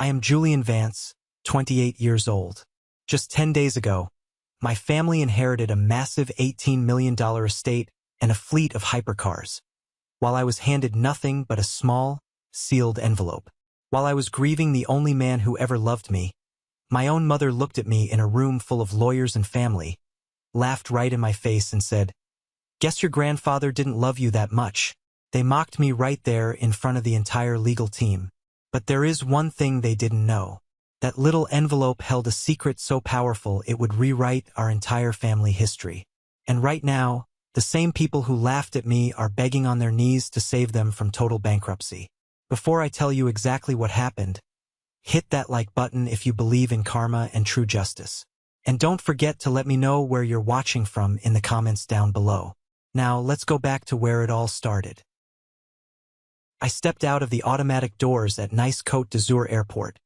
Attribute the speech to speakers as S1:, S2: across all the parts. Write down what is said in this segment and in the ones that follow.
S1: I am Julian Vance, 28 years old. Just 10 days ago, my family inherited a massive $18 million estate and a fleet of hypercars, while I was handed nothing but a small, sealed envelope. While I was grieving the only man who ever loved me, my own mother looked at me in a room full of lawyers and family, laughed right in my face and said, "Guess your grandfather didn't love you that much." They mocked me right there in front of the entire legal team. But there is one thing they didn't know. That little envelope held a secret so powerful it would rewrite our entire family history. And right now, the same people who laughed at me are begging on their knees to save them from total bankruptcy. Before I tell you exactly what happened, hit that like button if you believe in karma and true justice. And don't forget to let me know where you're watching from in the comments down below. Now, let's go back to where it all started. I stepped out of the automatic doors at nice Côte d'Azur airport,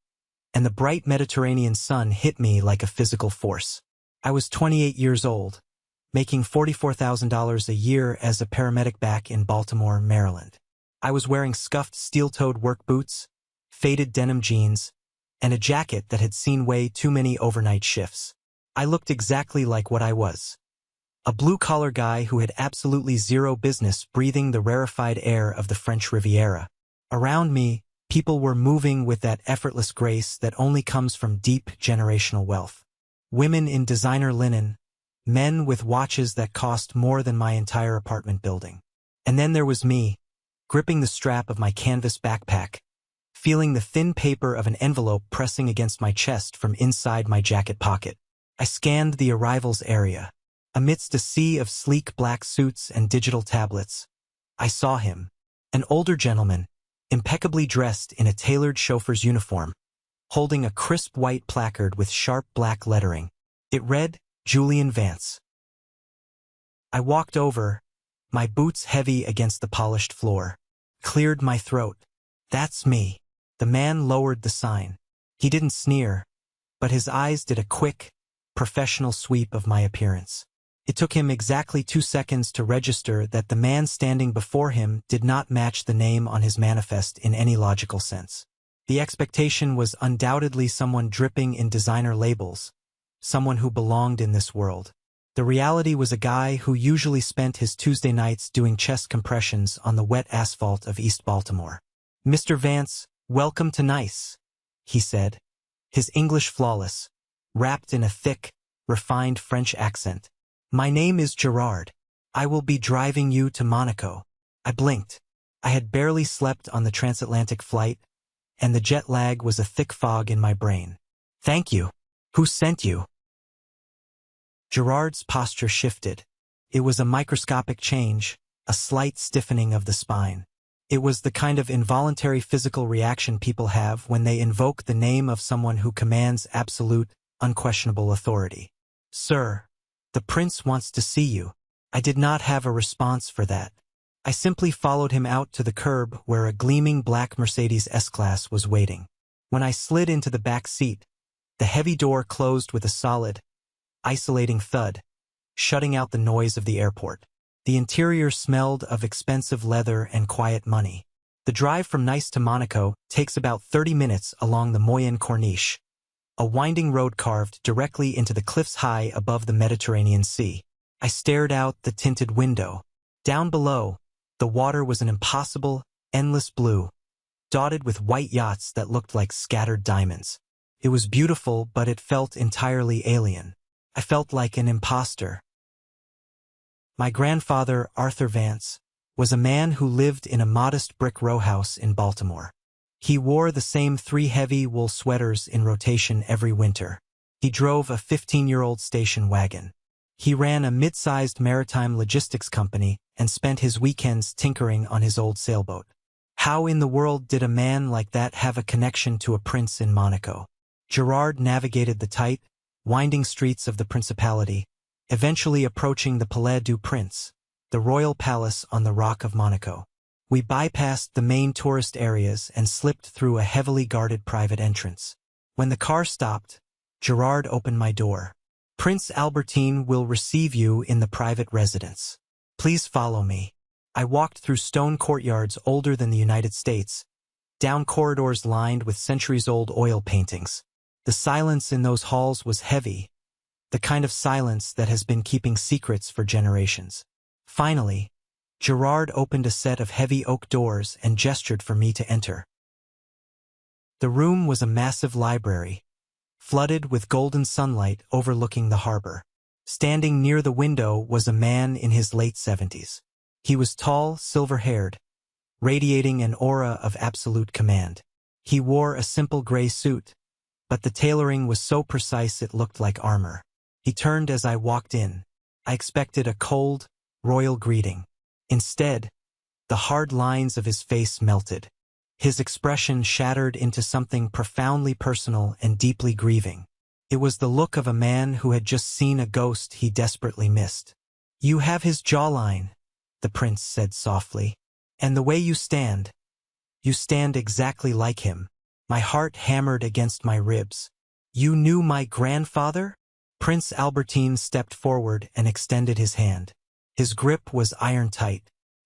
S1: and the bright Mediterranean sun hit me like a physical force. I was 28 years old, making $44,000 a year as a paramedic back in Baltimore, Maryland. I was wearing scuffed steel-toed work boots, faded denim jeans, and a jacket that had seen way too many overnight shifts. I looked exactly like what I was. A blue-collar guy who had absolutely zero business breathing the rarefied air of the French Riviera. Around me, people were moving with that effortless grace that only comes from deep generational wealth. Women in designer linen, men with watches that cost more than my entire apartment building. And then there was me, gripping the strap of my canvas backpack, feeling the thin paper of an envelope pressing against my chest from inside my jacket pocket. I scanned the arrivals area. Amidst a sea of sleek black suits and digital tablets, I saw him, an older gentleman, impeccably dressed in a tailored chauffeur's uniform, holding a crisp white placard with sharp black lettering. It read, "Julian Vance." I walked over, my boots heavy against the polished floor, cleared my throat. "That's me." The man lowered the sign. He didn't sneer, but his eyes did a quick, professional sweep of my appearance. It took him exactly 2 seconds to register that the man standing before him did not match the name on his manifest in any logical sense. The expectation was undoubtedly someone dripping in designer labels, someone who belonged in this world. The reality was a guy who usually spent his Tuesday nights doing chest compressions on the wet asphalt of East Baltimore. "Mr. Vance, welcome to Nice," he said, his English flawless, wrapped in a thick, refined French accent. "My name is Gerard. I will be driving you to Monaco." I blinked. I had barely slept on the transatlantic flight, and the jet lag was a thick fog in my brain. "Thank you. Who sent you?" Gerard's posture shifted. It was a microscopic change, a slight stiffening of the spine. It was the kind of involuntary physical reaction people have when they invoke the name of someone who commands absolute, unquestionable authority. "Sir, the prince wants to see you." I did not have a response for that. I simply followed him out to the curb where a gleaming black Mercedes S-Class was waiting. When I slid into the back seat, the heavy door closed with a solid, isolating thud, shutting out the noise of the airport. The interior smelled of expensive leather and quiet money. The drive from Nice to Monaco takes about 30 minutes along the Moyen Corniche, a winding road carved directly into the cliffs high above the Mediterranean Sea. I stared out the tinted window. Down below, the water was an impossible, endless blue, dotted with white yachts that looked like scattered diamonds. It was beautiful, but it felt entirely alien. I felt like an imposter. My grandfather, Arthur Vance, was a man who lived in a modest brick row house in Baltimore. He wore the same 3 heavy wool sweaters in rotation every winter. He drove a 15-year-old station wagon. He ran a mid-sized maritime logistics company and spent his weekends tinkering on his old sailboat. How in the world did a man like that have a connection to a prince in Monaco? Gerard navigated the tight, winding streets of the principality, eventually approaching the Palais du Prince, the royal palace on the Rock of Monaco. We bypassed the main tourist areas and slipped through a heavily guarded private entrance. When the car stopped, Gerard opened my door. "Prince Albertine will receive you in the private residence. Please follow me." I walked through stone courtyards older than the United States, down corridors lined with centuries-old oil paintings. The silence in those halls was heavy, the kind of silence that has been keeping secrets for generations. Finally, Gerard opened a set of heavy oak doors and gestured for me to enter. The room was a massive library, flooded with golden sunlight overlooking the harbor. Standing near the window was a man in his late 70s. He was tall, silver-haired, radiating an aura of absolute command. He wore a simple gray suit, but the tailoring was so precise it looked like armor. He turned as I walked in. I expected a cold, royal greeting. Instead, the hard lines of his face melted. His expression shattered into something profoundly personal and deeply grieving. It was the look of a man who had just seen a ghost he desperately missed. "You have his jawline," the prince said softly. "And the way you stand exactly like him." My heart hammered against my ribs. "You knew my grandfather?" Prince Albertine stepped forward and extended his hand. His grip was iron-tight.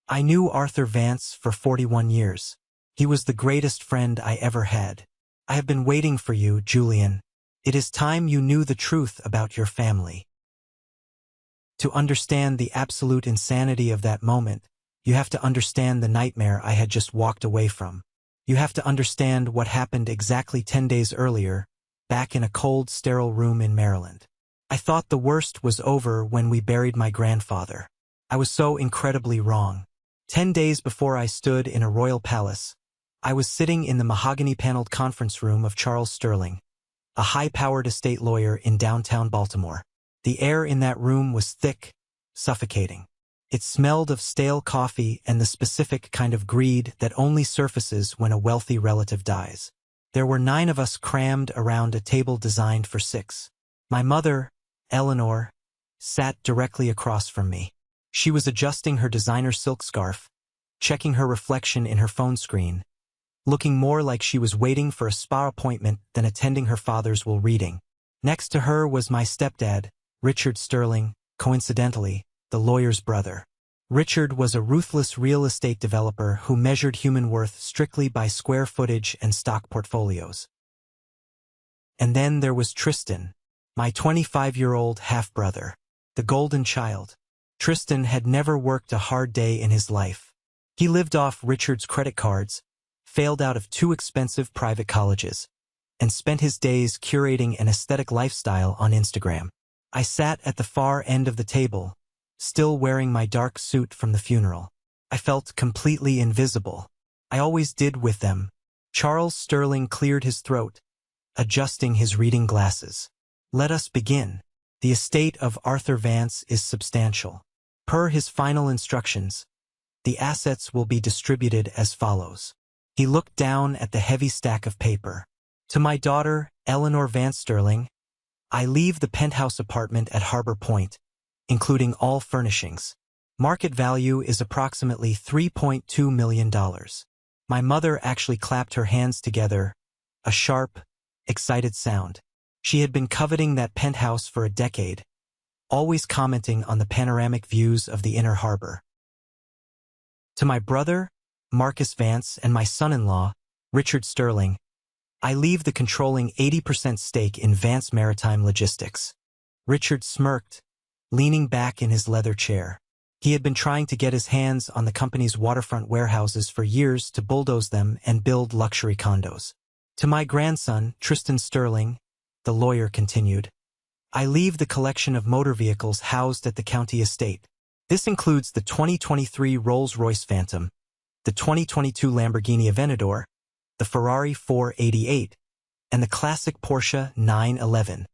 S1: "I knew Arthur Vance for 41 years. He was the greatest friend I ever had. I have been waiting for you, Julian. It is time you knew the truth about your family." To understand the absolute insanity of that moment, you have to understand the nightmare I had just walked away from. You have to understand what happened exactly 10 days earlier, back in a cold, sterile room in Maryland. I thought the worst was over when we buried my grandfather. I was so incredibly wrong. 10 days before I stood in a royal palace, I was sitting in the mahogany-paneled conference room of Charles Sterling, a high-powered estate lawyer in downtown Baltimore. The air in that room was thick, suffocating. It smelled of stale coffee and the specific kind of greed that only surfaces when a wealthy relative dies. There were 9 of us crammed around a table designed for 6. My mother, Eleanor, sat directly across from me. She was adjusting her designer silk scarf, checking her reflection in her phone screen, looking more like she was waiting for a spa appointment than attending her father's will reading. Next to her was my stepdad, Richard Sterling, coincidentally, the lawyer's brother. Richard was a ruthless real estate developer who measured human worth strictly by square footage and stock portfolios. And then there was Tristan, my 25-year-old half-brother, the golden child. Tristan had never worked a hard day in his life. He lived off Richard's credit cards, failed out of 2 expensive private colleges, and spent his days curating an aesthetic lifestyle on Instagram. I sat at the far end of the table, still wearing my dark suit from the funeral. I felt completely invisible. I always did with them. Charles Sterling cleared his throat, adjusting his reading glasses. "Let us begin. The estate of Arthur Vance is substantial. Per his final instructions, the assets will be distributed as follows." He looked down at the heavy stack of paper. "To my daughter, Eleanor Vance Sterling, I leave the penthouse apartment at Harbor Point, including all furnishings. Market value is approximately $3.2 million. My mother actually clapped her hands together, a sharp, excited sound. She had been coveting that penthouse for a decade, always commenting on the panoramic views of the inner harbor. To my brother, Marcus Vance, and my son-in-law, Richard Sterling, I leave the controlling 80% stake in Vance Maritime Logistics." Richard smirked, leaning back in his leather chair. He had been trying to get his hands on the company's waterfront warehouses for years to bulldoze them and build luxury condos. "To my grandson, Tristan Sterling," the lawyer continued, "I leave the collection of motor vehicles housed at the county estate. This includes the 2023 Rolls-Royce Phantom, the 2022 Lamborghini Aventador, the Ferrari 488, and the classic Porsche 911.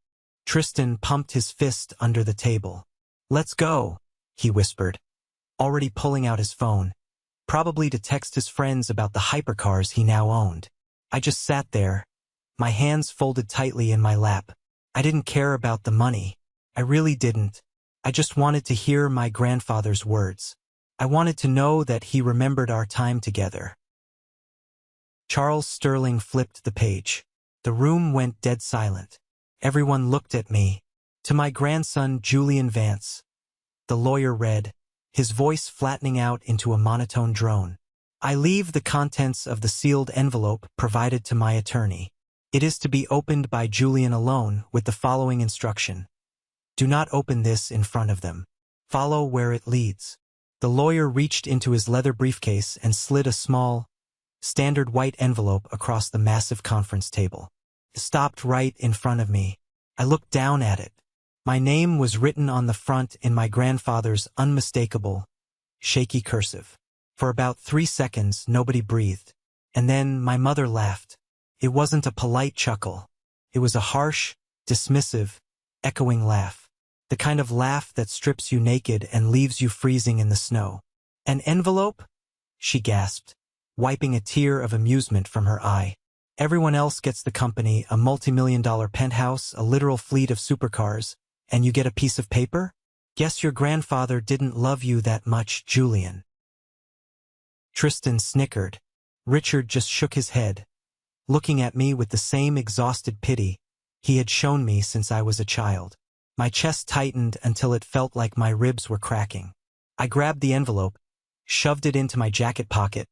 S1: Tristan pumped his fist under the table. "Let's go," he whispered, already pulling out his phone, probably to text his friends about the hypercars he now owned. I just sat there, my hands folded tightly in my lap. I didn't care about the money. I really didn't. I just wanted to hear my grandfather's words. I wanted to know that he remembered our time together. Charles Sterling flipped the page. The room went dead silent. Everyone looked at me. "To my grandson, Julian Vance," the lawyer read, his voice flattening out into a monotone drone. I leave the contents of the sealed envelope provided to my attorney. It is to be opened by Julian alone with the following instruction. Do not open this in front of them. Follow where it leads. The lawyer reached into his leather briefcase and slid a small, standard white envelope across the massive conference table. It stopped right in front of me. I looked down at it. My name was written on the front in my grandfather's unmistakable, shaky cursive. For about 3 seconds, nobody breathed. And then my mother laughed. It wasn't a polite chuckle. It was a harsh, dismissive, echoing laugh. The kind of laugh that strips you naked and leaves you freezing in the snow. An envelope? She gasped, wiping a tear of amusement from her eye. Everyone else gets the company, a multi-million-dollar penthouse, a literal fleet of supercars, and you get a piece of paper? Guess your grandfather didn't love you that much, Julian. Tristan snickered. Richard just shook his head, looking at me with the same exhausted pity he had shown me since I was a child. My chest tightened until it felt like my ribs were cracking. I grabbed the envelope, shoved it into my jacket pocket,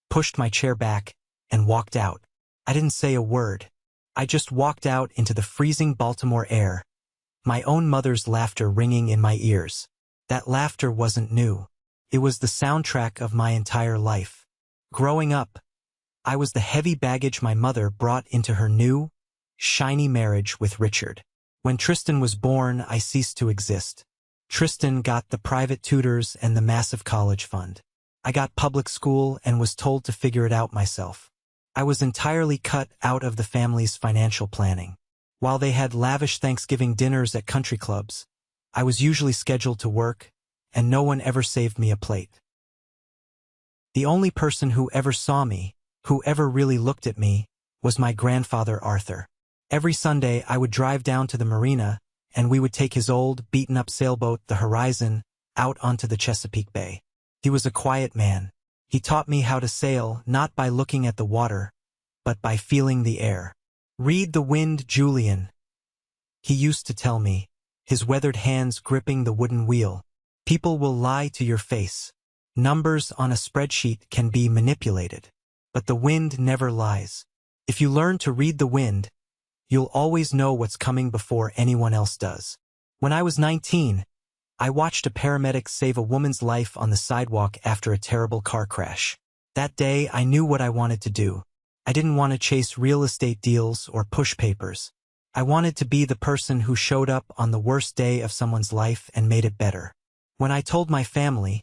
S1: pushed my chair back, and walked out. I didn't say a word. I just walked out into the freezing Baltimore air, my own mother's laughter ringing in my ears. That laughter wasn't new. It was the soundtrack of my entire life. Growing up, I was the heavy baggage my mother brought into her new, shiny marriage with Richard. When Tristan was born, I ceased to exist. Tristan got the private tutors and the massive college fund. I got public school and was told to figure it out myself. I was entirely cut out of the family's financial planning. While they had lavish Thanksgiving dinners at country clubs, I was usually scheduled to work, and no one ever saved me a plate. The only person who ever saw me, who ever really looked at me, was my grandfather Arthur. Every Sunday I would drive down to the marina, and we would take his old, beaten-up sailboat, the Horizon, out onto the Chesapeake Bay. He was a quiet man. He taught me how to sail not by looking at the water, but by feeling the air. Read the wind, Julian, he used to tell me, his weathered hands gripping the wooden wheel. People will lie to your face. Numbers on a spreadsheet can be manipulated, but the wind never lies. If you learn to read the wind, you'll always know what's coming before anyone else does. When I was 19, I watched a paramedic save a woman's life on the sidewalk after a terrible car crash. That day, I knew what I wanted to do. I didn't want to chase real estate deals or push papers. I wanted to be the person who showed up on the worst day of someone's life and made it better. When I told my family,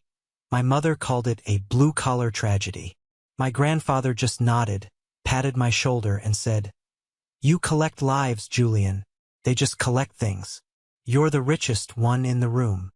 S1: my mother called it a blue-collar tragedy. My grandfather just nodded, patted my shoulder, and said, "You collect lives, Julian. They just collect things. You're the richest one in the room."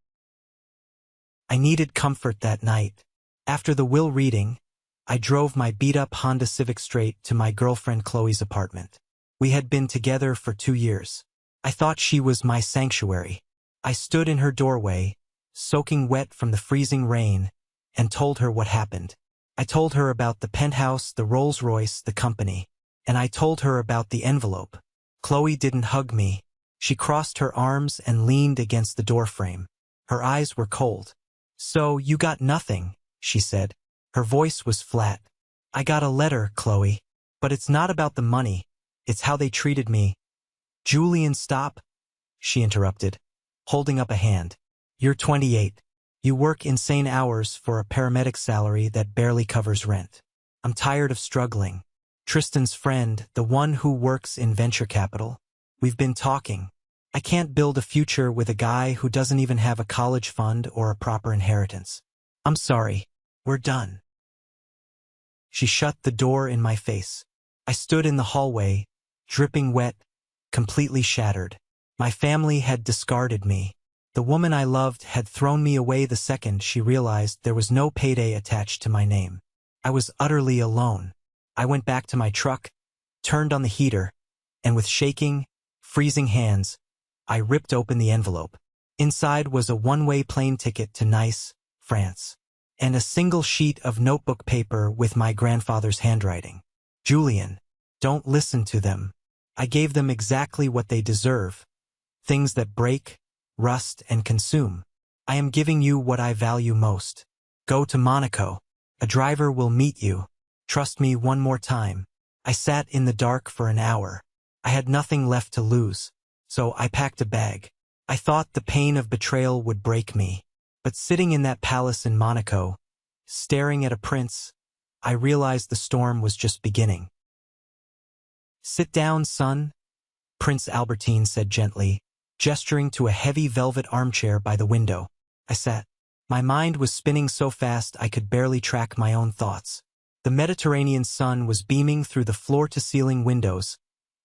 S1: I needed comfort that night. After the will reading, I drove my beat-up Honda Civic straight to my girlfriend Chloe's apartment. We had been together for 2 years. I thought she was my sanctuary. I stood in her doorway, soaking wet from the freezing rain, and told her what happened. I told her about the penthouse, the Rolls-Royce, the company, and I told her about the envelope. Chloe didn't hug me. She crossed her arms and leaned against the doorframe. Her eyes were cold. "So you got nothing," she said. Her voice was flat. "I got a letter, Chloe. But it's not about the money. It's how they treated me." "Julian, stop," she interrupted, holding up a hand. "You're 28. You work insane hours for a paramedic salary that barely covers rent. I'm tired of struggling. Tristan's friend, the one who works in venture capital, we've been talking. I can't build a future with a guy who doesn't even have a college fund or a proper inheritance. I'm sorry. We're done." She shut the door in my face. I stood in the hallway, dripping wet, completely shattered. My family had discarded me. The woman I loved had thrown me away the second she realized there was no payday attached to my name. I was utterly alone. I went back to my truck, turned on the heater, and with shaking, freezing hands, I ripped open the envelope. Inside was a one-way plane ticket to Nice, France, and a single sheet of notebook paper with my grandfather's handwriting. "Julian, don't listen to them. I gave them exactly what they deserve. Things that break, rust, and consume. I am giving you what I value most. Go to Monaco. A driver will meet you. Trust me one more time. I sat in the dark for an hour. I had nothing left to lose, so I packed a bag. I thought the pain of betrayal would break me. But sitting in that palace in Monaco, staring at a prince, I realized the storm was just beginning. "Sit down, son," Prince Albertine said gently, gesturing to a heavy velvet armchair by the window. I sat. My mind was spinning so fast I could barely track my own thoughts. The Mediterranean sun was beaming through the floor-to-ceiling windows,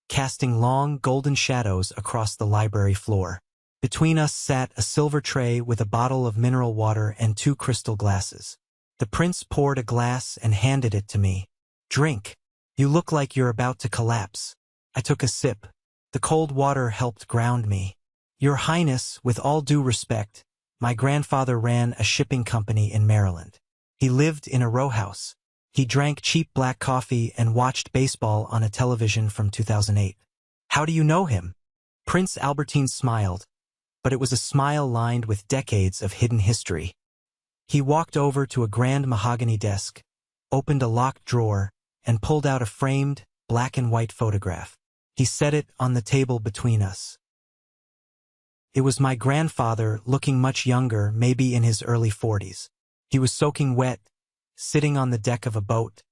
S1: casting long, golden shadows across the library floor. Between us sat a silver tray with a bottle of mineral water and 2 crystal glasses. The prince poured a glass and handed it to me. "Drink. You look like you're about to collapse." I took a sip. The cold water helped ground me. "Your Highness, with all due respect, my grandfather ran a shipping company in Maryland. He lived in a row house. He drank cheap black coffee and watched baseball on a television from 2008. How do you know him?" Prince Albertine smiled, but it was a smile lined with decades of hidden history. He walked over to a grand mahogany desk, opened a locked drawer, and pulled out a framed, black and white photograph. He set it on the table between us. It was my grandfather, looking much younger, maybe in his early 40s. He was soaking wet, sitting on the deck of a boat,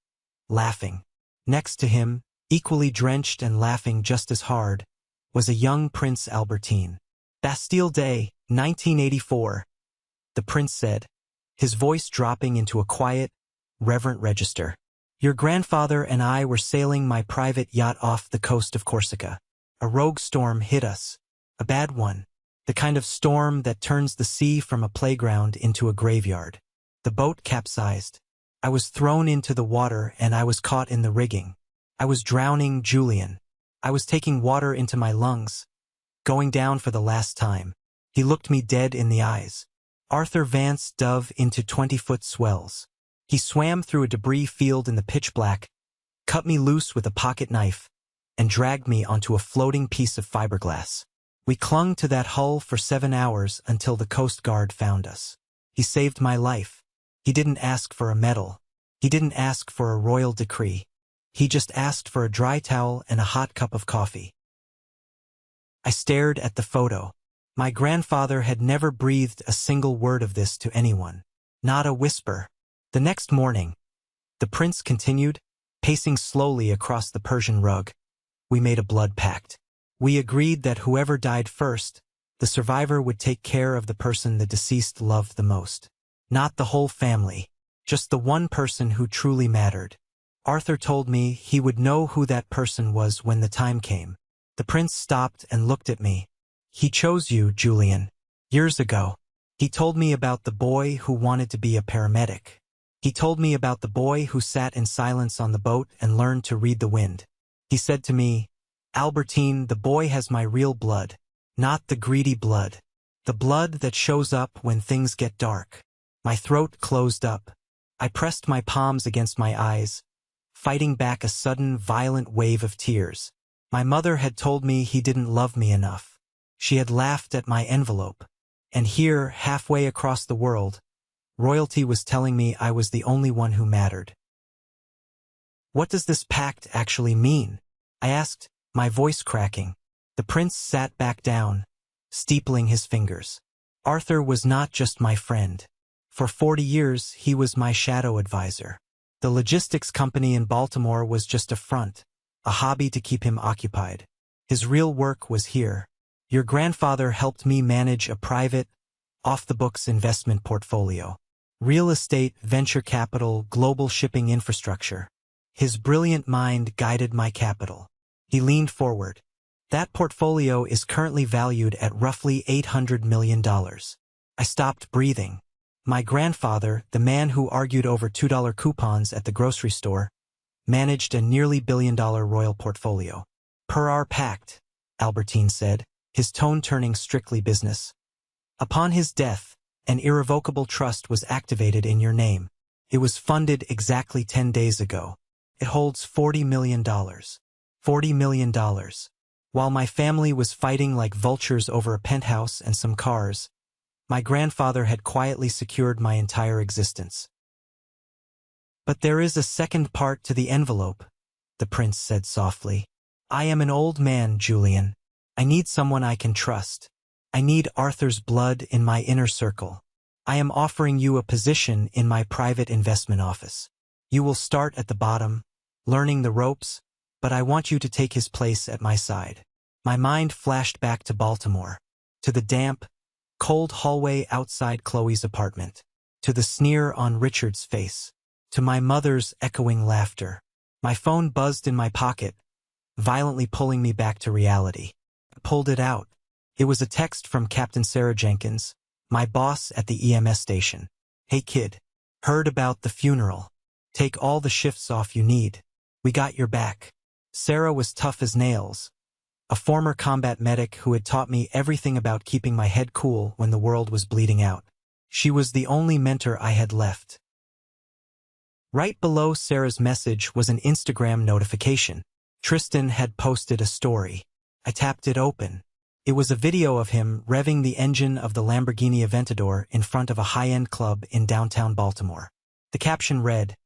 S1: laughing. Next to him, equally drenched and laughing just as hard, was a young Prince Albertine. "Bastille Day, 1984, the prince said, his voice dropping into a quiet, reverent register. "Your grandfather and I were sailing my private yacht off the coast of Corsica. A rogue storm hit us, a bad one, the kind of storm that turns the sea from a playground into a graveyard. The boat capsized. I was thrown into the water and I was caught in the rigging. I was drowning, Julian. I was taking water into my lungs, going down for the last time." He looked me dead in the eyes. Arthur Vance dove into 20-foot swells. He swam through a debris field in the pitch black, cut me loose with a pocket knife, and dragged me onto a floating piece of fiberglass. We clung to that hull for 7 hours until the Coast Guard found us. He saved my life. He didn't ask for a medal. He didn't ask for a royal decree. He just asked for a dry towel and a hot cup of coffee. I stared at the photo. My grandfather had never breathed a single word of this to anyone. Not a whisper. The next morning, the prince continued, pacing slowly across the Persian rug. We made a blood pact. We agreed that whoever died first, the survivor would take care of the person the deceased loved the most. Not the whole family, just the one person who truly mattered. Arthur told me he would know who that person was when the time came. The prince stopped and looked at me. "He chose you, Julian. Years ago. He told me about the boy who wanted to be a paramedic. He told me about the boy who sat in silence on the boat and learned to read the wind. He said to me, 'Albertine, the boy has my real blood, not the greedy blood. The blood that shows up when things get dark.'" My throat closed up. I pressed my palms against my eyes, fighting back a sudden, violent wave of tears. My mother had told me he didn't love me enough. She had laughed at my envelope. And here, halfway across the world, royalty was telling me I was the only one who mattered. "What does this pact actually mean?" I asked, my voice cracking. The prince sat back down, steepling his fingers. "Arthur was not just my friend. For 40 years, he was my shadow advisor. The logistics company in Baltimore was just a front, a hobby to keep him occupied. His real work was here. Your grandfather helped me manage a private, off-the-books investment portfolio. Real estate, venture capital, global shipping infrastructure. His brilliant mind guided my capital." He leaned forward. "That portfolio is currently valued at roughly $800 million. I stopped breathing. My grandfather, the man who argued over $2 coupons at the grocery store, managed a nearly billion-dollar royal portfolio. Per our pact," Albertine said, his tone turning strictly business. "Upon his death, an irrevocable trust was activated in your name. It was funded exactly 10 days ago. It holds $40 million. $40 million. While my family was fighting like vultures over a penthouse and some cars, my grandfather had quietly secured my entire existence. But there is a second part to the envelope, the prince said softly. I am an old man, Julian. I need someone I can trust. I need Arthur's blood in my inner circle. I am offering you a position in my private investment office. You will start at the bottom, learning the ropes, but I want you to take his place at my side. My mind flashed back to Baltimore, to the damp, cold hallway outside Chloe's apartment, to the sneer on Richard's face, to my mother's echoing laughter. My phone buzzed in my pocket, violently pulling me back to reality. I pulled it out. It was a text from Captain Sarah Jenkins, my boss at the EMS station. Hey kid, heard about the funeral. Take all the shifts off you need. We got your back. Sarah was tough as nails, a former combat medic who had taught me everything about keeping my head cool when the world was bleeding out. She was the only mentor I had left. Right below Sarah's message was an Instagram notification. Tristan had posted a story. I tapped it open. It was a video of him revving the engine of the Lamborghini Aventador in front of a high-end club in downtown Baltimore. The caption read,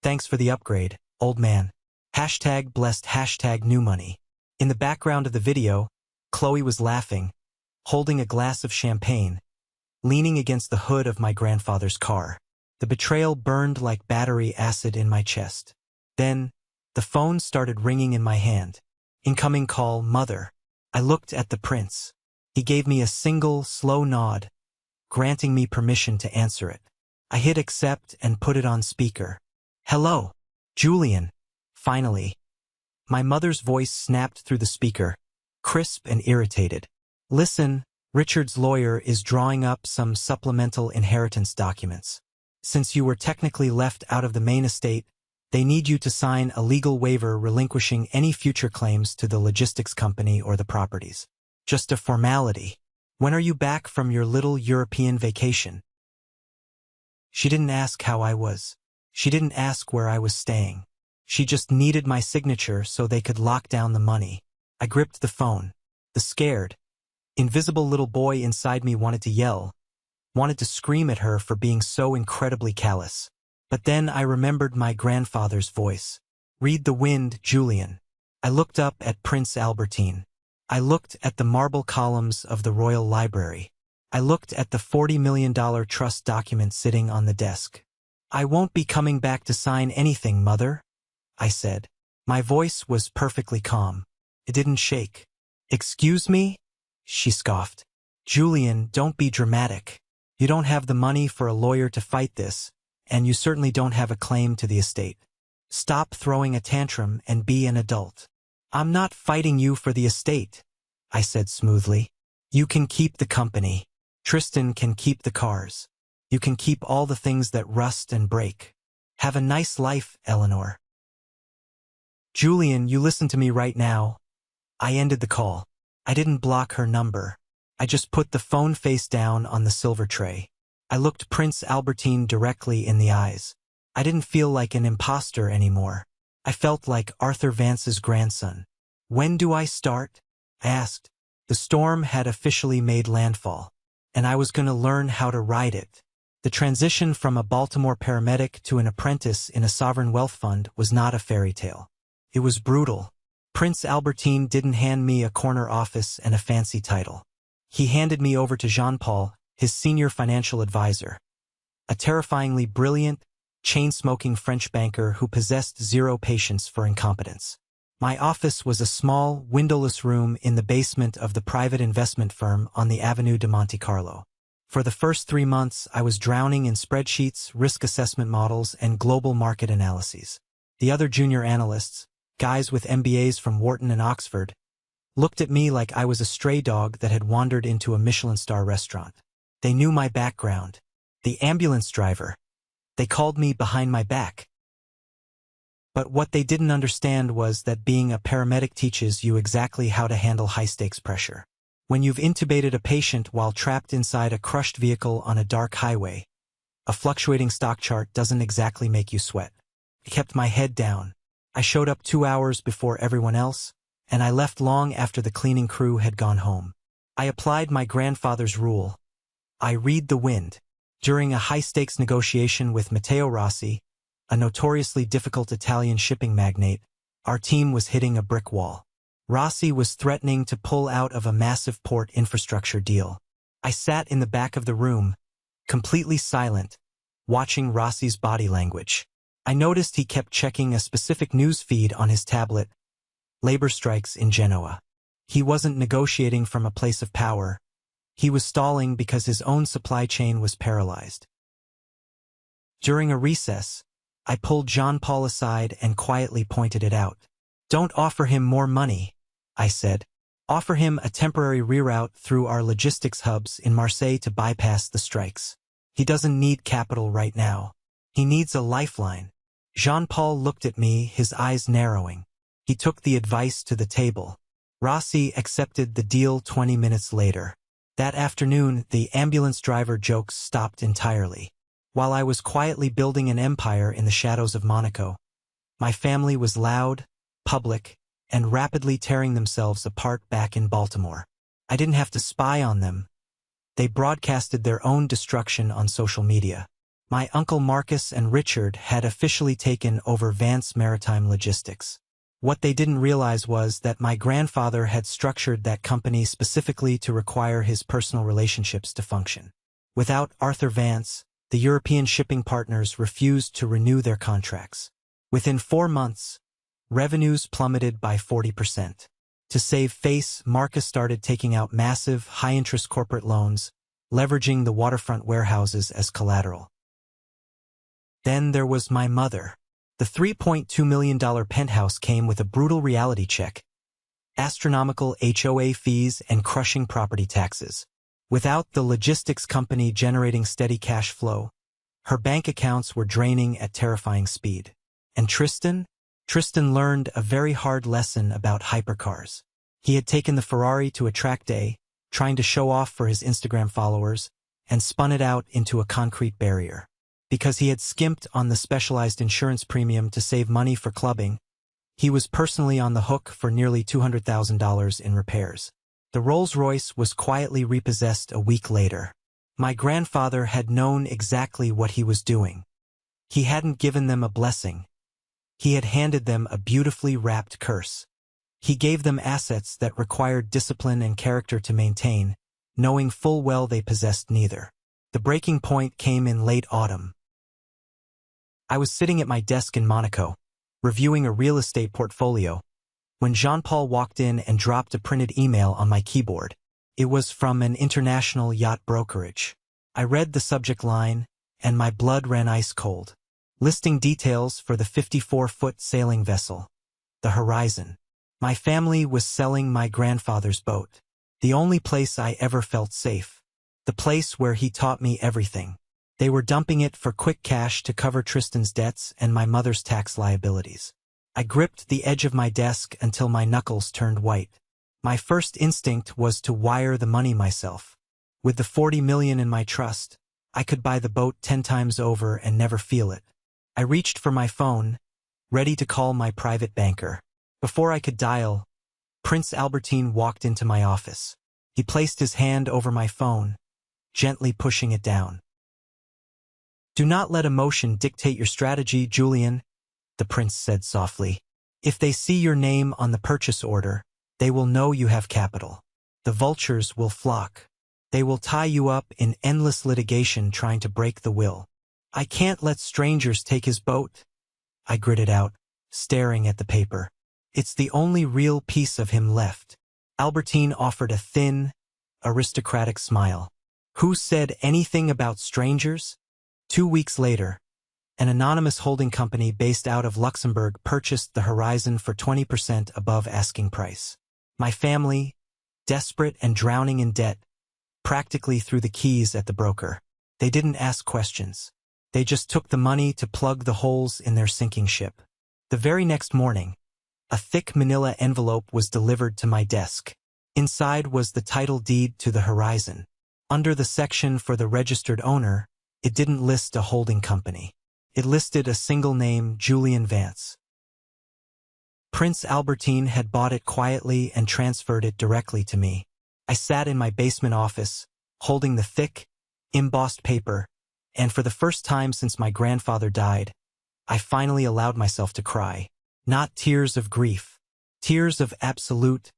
S1: "Thanks for the upgrade, old man. Hashtag blessed, hashtag new money." In the background of the video, Chloe was laughing, holding a glass of champagne, leaning against the hood of my grandfather's car. The betrayal burned like battery acid in my chest. Then, the phone started ringing in my hand. Incoming call, mother. I looked at the prince. He gave me a single, slow nod, granting me permission to answer it. I hit accept and put it on speaker. Hello, Julian. Finally. My mother's voice snapped through the speaker, crisp and irritated. Listen, Richard's lawyer is drawing up some supplemental inheritance documents. Since you were technically left out of the main estate, they need you to sign a legal waiver relinquishing any future claims to the logistics company or the properties. Just a formality. When are you back from your little European vacation? She didn't ask how I was. She didn't ask where I was staying. She just needed my signature so they could lock down the money. I gripped the phone. The scared, invisible little boy inside me wanted to yell, wanted to scream at her for being so incredibly callous. But then I remembered my grandfather's voice. Read the wind, Julian. I looked up at Prince Albertine. I looked at the marble columns of the Royal Library. I looked at the $40 million trust document sitting on the desk. I won't be coming back to sign anything, mother, I said. My voice was perfectly calm. It didn't shake. Excuse me? She scoffed. Julian, don't be dramatic. You don't have the money for a lawyer to fight this, and you certainly don't have a claim to the estate. Stop throwing a tantrum and be an adult. I'm not fighting you for the estate, I said smoothly. You can keep the company. Tristan can keep the cars. You can keep all the things that rust and break. Have a nice life, Eleanor. Julian, you listen to me right now. I ended the call. I didn't block her number. I just put the phone face down on the silver tray. I looked Prince Albertine directly in the eyes. I didn't feel like an imposter anymore. I felt like Arthur Vance's grandson. When do I start? I asked. The storm had officially made landfall, and I was going to learn how to ride it. The transition from a Baltimore paramedic to an apprentice in a sovereign wealth fund was not a fairy tale. It was brutal. Prince Albertine didn't hand me a corner office and a fancy title. He handed me over to Jean-Paul, his senior financial advisor, a terrifyingly brilliant, chain-smoking French banker who possessed zero patience for incompetence. My office was a small, windowless room in the basement of the private investment firm on the Avenue de Monte Carlo. For the first 3 months, I was drowning in spreadsheets, risk assessment models, and global market analyses. The other junior analysts, guys with MBAs from Wharton and Oxford, looked at me like I was a stray dog that had wandered into a Michelin star restaurant. They knew my background. The ambulance driver. They called me behind my back. But what they didn't understand was that being a paramedic teaches you exactly how to handle high-stakes pressure. When you've intubated a patient while trapped inside a crushed vehicle on a dark highway, a fluctuating stock chart doesn't exactly make you sweat. I kept my head down. I showed up 2 hours before everyone else, and I left long after the cleaning crew had gone home. I applied my grandfather's rule. I read the wind. During a high-stakes negotiation with Matteo Rossi, a notoriously difficult Italian shipping magnate, our team was hitting a brick wall. Rossi was threatening to pull out of a massive port infrastructure deal. I sat in the back of the room, completely silent, watching Rossi's body language. I noticed he kept checking a specific news feed on his tablet: labor strikes in Genoa. He wasn't negotiating from a place of power. He was stalling because his own supply chain was paralyzed. During a recess, I pulled Jean-Paul aside and quietly pointed it out. "Don't offer him more money," I said. "Offer him a temporary reroute through our logistics hubs in Marseille to bypass the strikes. He doesn't need capital right now. He needs a lifeline." Jean-Paul looked at me, his eyes narrowing. He took the advice to the table. Rossi accepted the deal 20 minutes later. That afternoon, the ambulance driver jokes stopped entirely. While I was quietly building an empire in the shadows of Monaco, my family was loud, public, and rapidly tearing themselves apart back in Baltimore. I didn't have to spy on them. They broadcasted their own destruction on social media. My Uncle Marcus and Richard had officially taken over Vance Maritime Logistics. What they didn't realize was that my grandfather had structured that company specifically to require his personal relationships to function. Without Arthur Vance, the European shipping partners refused to renew their contracts. Within 4 months, revenues plummeted by 40%. To save face, Marcus started taking out massive, high-interest corporate loans, leveraging the waterfront warehouses as collateral. Then there was my mother. The $3.2 million penthouse came with a brutal reality check, astronomical HOA fees, and crushing property taxes. Without the logistics company generating steady cash flow, her bank accounts were draining at terrifying speed. And Tristan learned a very hard lesson about hypercars. He had taken the Ferrari to a track day, trying to show off for his Instagram followers, and spun it out into a concrete barrier. Because he had skimped on the specialized insurance premium to save money for clubbing, he was personally on the hook for nearly $200,000 in repairs. The Rolls-Royce was quietly repossessed a week later. My grandfather had known exactly what he was doing. He hadn't given them a blessing. He had handed them a beautifully wrapped curse. He gave them assets that required discipline and character to maintain, knowing full well they possessed neither. The breaking point came in late autumn. I was sitting at my desk in Monaco, reviewing a real estate portfolio, when Jean-Paul walked in and dropped a printed email on my keyboard. It was from an international yacht brokerage. I read the subject line, and my blood ran ice cold. Listing details for the 54-foot sailing vessel, the Horizon. My family was selling my grandfather's boat, the only place I ever felt safe, the place where he taught me everything. They were dumping it for quick cash to cover Tristan's debts and my mother's tax liabilities. I gripped the edge of my desk until my knuckles turned white. My first instinct was to wire the money myself. With the $40 million in my trust, I could buy the boat 10 times over and never feel it. I reached for my phone, ready to call my private banker. Before I could dial, Prince Albertine walked into my office. He placed his hand over my phone, gently pushing it down. "Do not let emotion dictate your strategy, Julian," the prince said softly. "If they see your name on the purchase order, they will know you have capital. The vultures will flock. They will tie you up in endless litigation trying to break the will." "I can't let strangers take his boat," I gritted out, staring at the paper. "It's the only real piece of him left." Albertine offered a thin, aristocratic smile. "Who said anything about strangers?" 2 weeks later, an anonymous holding company based out of Luxembourg purchased the Horizon for 20% above asking price. My family, desperate and drowning in debt, practically threw the keys at the broker. They didn't ask questions. They just took the money to plug the holes in their sinking ship. The very next morning, a thick manila envelope was delivered to my desk. Inside was the title deed to the Horizon. Under the section for the registered owner, it didn't list a holding company. It listed a single name, Julian Vance. Prince Albertine had bought it quietly and transferred it directly to me. I sat in my basement office, holding the thick, embossed paper, and for the first time since my grandfather died, I finally allowed myself to cry. Not tears of grief. Tears of absolute,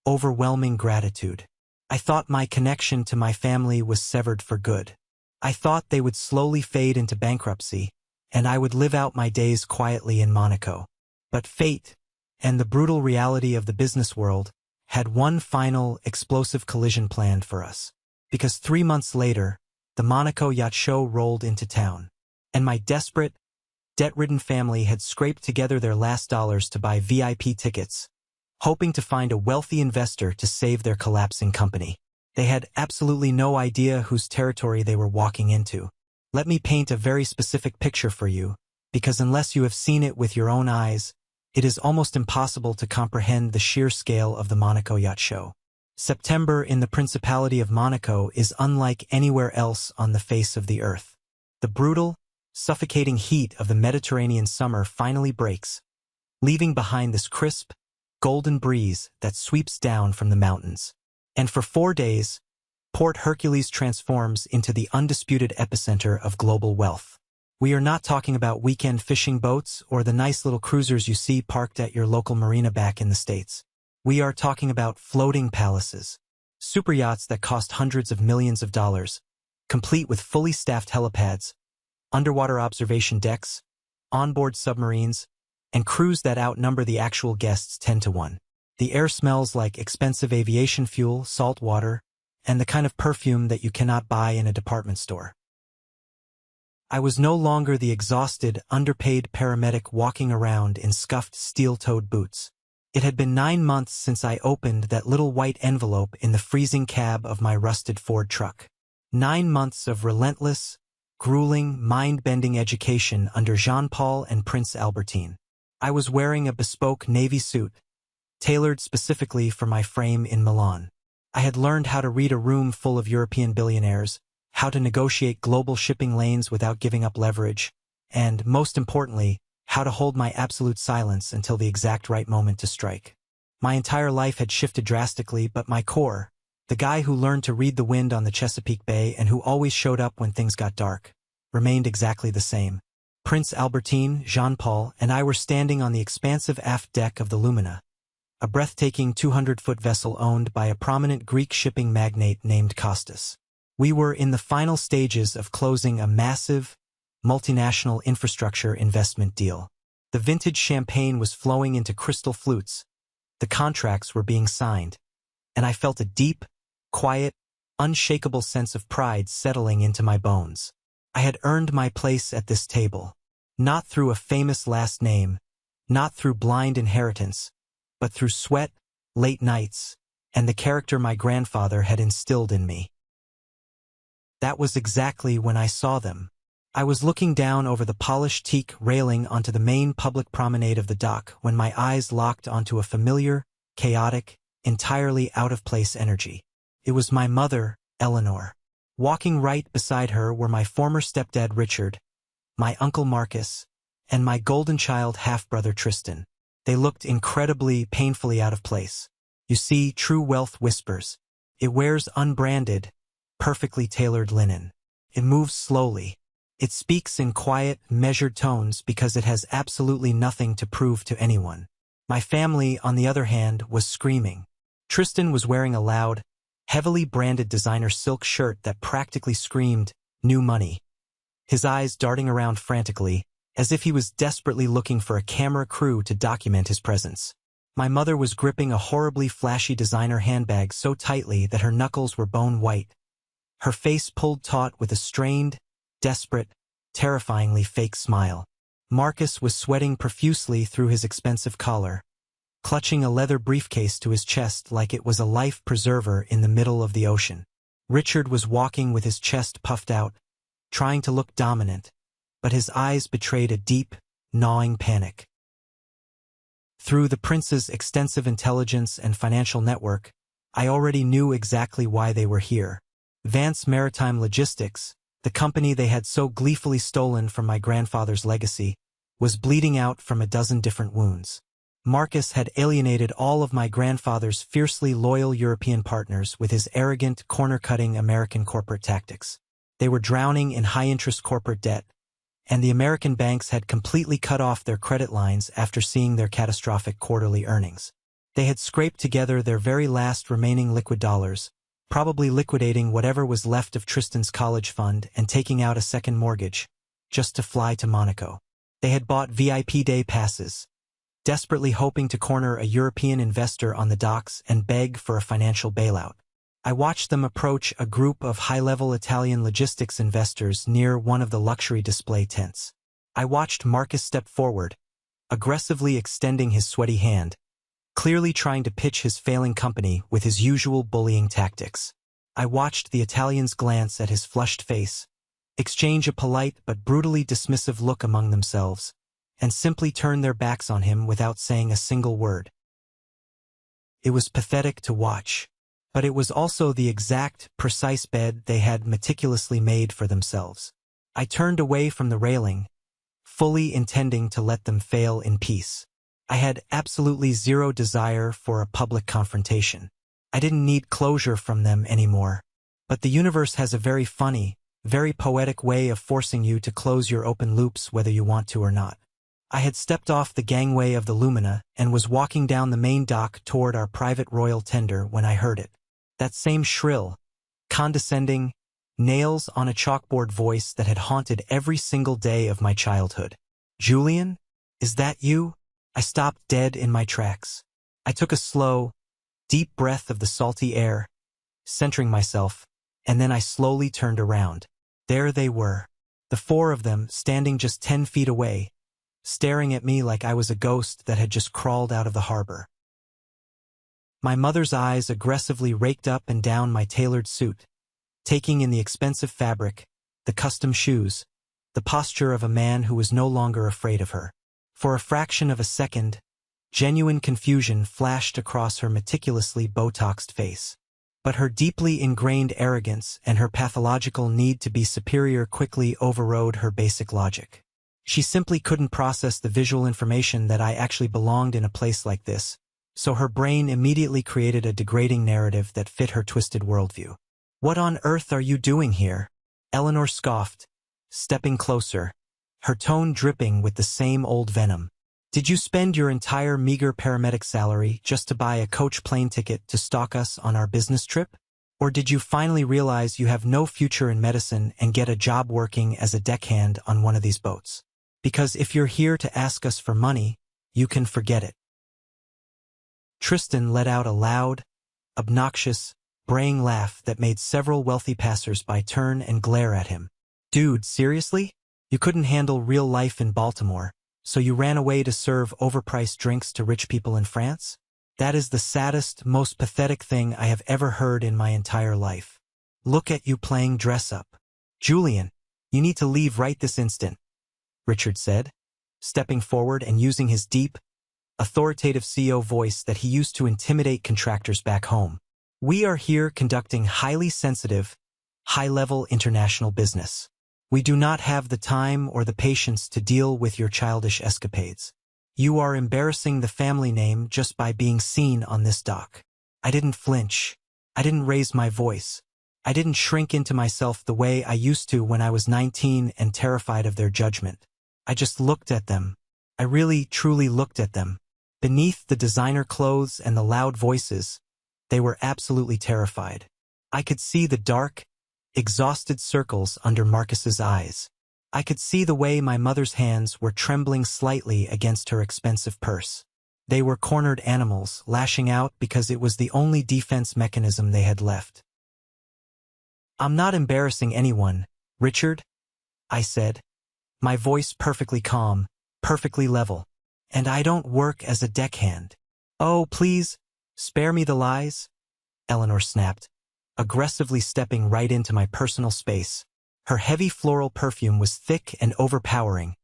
S1: overwhelming gratitude. I thought my connection to my family was severed for good. I thought they would slowly fade into bankruptcy, and I would live out my days quietly in Monaco. But fate, and the brutal reality of the business world, had one final, explosive collision planned for us. Because 3 months later, the Monaco Yacht Show rolled into town, and my desperate, debt-ridden family had scraped together their last dollars to buy VIP tickets, hoping to find a wealthy investor to save their collapsing company. They had absolutely no idea whose territory they were walking into. Let me paint a very specific picture for you, because unless you have seen it with your own eyes, it is almost impossible to comprehend the sheer scale of the Monaco Yacht Show. September in the Principality of Monaco is unlike anywhere else on the face of the earth. The brutal, suffocating heat of the Mediterranean summer finally breaks, leaving behind this crisp, golden breeze that sweeps down from the mountains. And for 4 days, Port Hercules transforms into the undisputed epicenter of global wealth. We are not talking about weekend fishing boats or the nice little cruisers you see parked at your local marina back in the States. We are talking about floating palaces, super yachts that cost hundreds of millions of dollars, complete with fully staffed helipads, underwater observation decks, onboard submarines, and crews that outnumber the actual guests 10 to 1. The air smells like expensive aviation fuel, salt water, and the kind of perfume that you cannot buy in a department store. I was no longer the exhausted, underpaid paramedic walking around in scuffed steel-toed boots. It had been 9 months since I opened that little white envelope in the freezing cab of my rusted Ford truck. 9 months of relentless, grueling, mind-bending education under Jean-Paul and Prince Albertine. I was wearing a bespoke navy suit, tailored specifically for my frame in Milan. I had learned how to read a room full of European billionaires, how to negotiate global shipping lanes without giving up leverage, and, most importantly, how to hold my absolute silence until the exact right moment to strike. My entire life had shifted drastically, but my core, the guy who learned to read the wind on the Chesapeake Bay and who always showed up when things got dark, remained exactly the same. Prince Albertine, Jean-Paul, and I were standing on the expansive aft deck of the Lumina, a breathtaking 200-foot vessel owned by a prominent Greek shipping magnate named Kostas. We were in the final stages of closing a massive, multinational infrastructure investment deal. The vintage champagne was flowing into crystal flutes, the contracts were being signed, and I felt a deep, quiet, unshakable sense of pride settling into my bones. I had earned my place at this table, not through a famous last name, not through blind inheritance, but through sweat, late nights, and the character my grandfather had instilled in me. That was exactly when I saw them. I was looking down over the polished teak railing onto the main public promenade of the dock when my eyes locked onto a familiar, chaotic, entirely out-of-place energy. It was my mother, Eleanor. Walking right beside her were my former stepdad Richard, my uncle Marcus, and my golden child half-brother Tristan. They looked incredibly, painfully out of place. You see, true wealth whispers. It wears unbranded, perfectly tailored linen. It moves slowly. It speaks in quiet, measured tones because it has absolutely nothing to prove to anyone. My family, on the other hand, was screaming. Tristan was wearing a loud, heavily branded designer silk shirt that practically screamed, "New money." His eyes darting around frantically, as if he was desperately looking for a camera crew to document his presence. My mother was gripping a horribly flashy designer handbag so tightly that her knuckles were bone white, her face pulled taut with a strained, desperate, terrifyingly fake smile. Marcus was sweating profusely through his expensive collar, clutching a leather briefcase to his chest like it was a life preserver in the middle of the ocean. Richard was walking with his chest puffed out, trying to look dominant, but his eyes betrayed a deep, gnawing panic. Through the prince's extensive intelligence and financial network, I already knew exactly why they were here. Vance Maritime Logistics, the company they had so gleefully stolen from my grandfather's legacy, was bleeding out from a dozen different wounds. Marcus had alienated all of my grandfather's fiercely loyal European partners with his arrogant, corner-cutting American corporate tactics. They were drowning in high-interest corporate debt, and the American banks had completely cut off their credit lines after seeing their catastrophic quarterly earnings. They had scraped together their very last remaining liquid dollars, probably liquidating whatever was left of Tristan's college fund and taking out a second mortgage, just to fly to Monaco. They had bought VIP day passes, desperately hoping to corner a European investor on the docks and beg for a financial bailout. I watched them approach a group of high-level Italian logistics investors near one of the luxury display tents. I watched Marcus step forward, aggressively extending his sweaty hand, clearly trying to pitch his failing company with his usual bullying tactics. I watched the Italians glance at his flushed face, exchange a polite but brutally dismissive look among themselves, and simply turn their backs on him without saying a single word. It was pathetic to watch, but it was also the exact, precise bed they had meticulously made for themselves. I turned away from the railing, fully intending to let them fail in peace. I had absolutely zero desire for a public confrontation. I didn't need closure from them anymore. But the universe has a very funny, very poetic way of forcing you to close your open loops whether you want to or not. I had stepped off the gangway of the Lumina and was walking down the main dock toward our private royal tender when I heard it. That same shrill, condescending, nails on a chalkboard voice that had haunted every single day of my childhood. "Julian, is that you?" I stopped dead in my tracks. I took a slow, deep breath of the salty air, centering myself, and then I slowly turned around. There they were, the four of them standing just 10 feet away, staring at me like I was a ghost that had just crawled out of the harbor. My mother's eyes aggressively raked up and down my tailored suit, taking in the expensive fabric, the custom shoes, the posture of a man who was no longer afraid of her. For a fraction of a second, genuine confusion flashed across her meticulously Botoxed face. But her deeply ingrained arrogance and her pathological need to be superior quickly overrode her basic logic. She simply couldn't process the visual information that I actually belonged in a place like this, so her brain immediately created a degrading narrative that fit her twisted worldview. "What on earth are you doing here?" Eleanor scoffed, stepping closer, her tone dripping with the same old venom. "Did you spend your entire meager paramedic salary just to buy a coach plane ticket to stalk us on our business trip? Or did you finally realize you have no future in medicine and get a job working as a deckhand on one of these boats? Because if you're here to ask us for money, you can forget it." Tristan let out a loud, obnoxious, braying laugh that made several wealthy passers-by turn and glare at him. "Dude, seriously? You couldn't handle real life in Baltimore, so you ran away to serve overpriced drinks to rich people in France? That is the saddest, most pathetic thing I have ever heard in my entire life. Look at you playing dress-up. Julian, you need to leave right this instant," Richard said, stepping forward and using his deep, authoritative CEO voice that he used to intimidate contractors back home. "We are here conducting highly sensitive, high-level international business. We do not have the time or the patience to deal with your childish escapades. You are embarrassing the family name just by being seen on this dock." I didn't flinch. I didn't raise my voice. I didn't shrink into myself the way I used to when I was 19 and terrified of their judgment. I just looked at them. I really, truly looked at them. Beneath the designer clothes and the loud voices, they were absolutely terrified. I could see the dark, exhausted circles under Marcus's eyes. I could see the way my mother's hands were trembling slightly against her expensive purse. They were cornered animals, lashing out because it was the only defense mechanism they had left. "I'm not embarrassing anyone, Richard," I said, my voice perfectly calm, perfectly level. "And I don't work as a deckhand." "Oh, please, spare me the lies," Eleanor snapped, aggressively stepping right into my personal space. Her heavy floral perfume was thick and overpowering,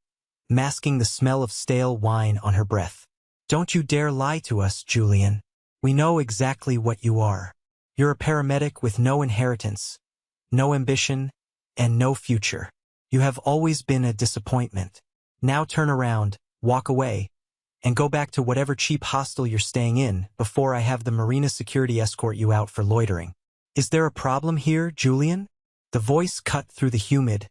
S1: masking the smell of stale wine on her breath. "Don't you dare lie to us, Julian. We know exactly what you are. You're a paramedic with no inheritance, no ambition, and no future. You have always been a disappointment. Now turn around, walk away, and go back to whatever cheap hostel you're staying in before I have the marina security escort you out for loitering. Is there a problem here, Julian?" The voice cut through the humid,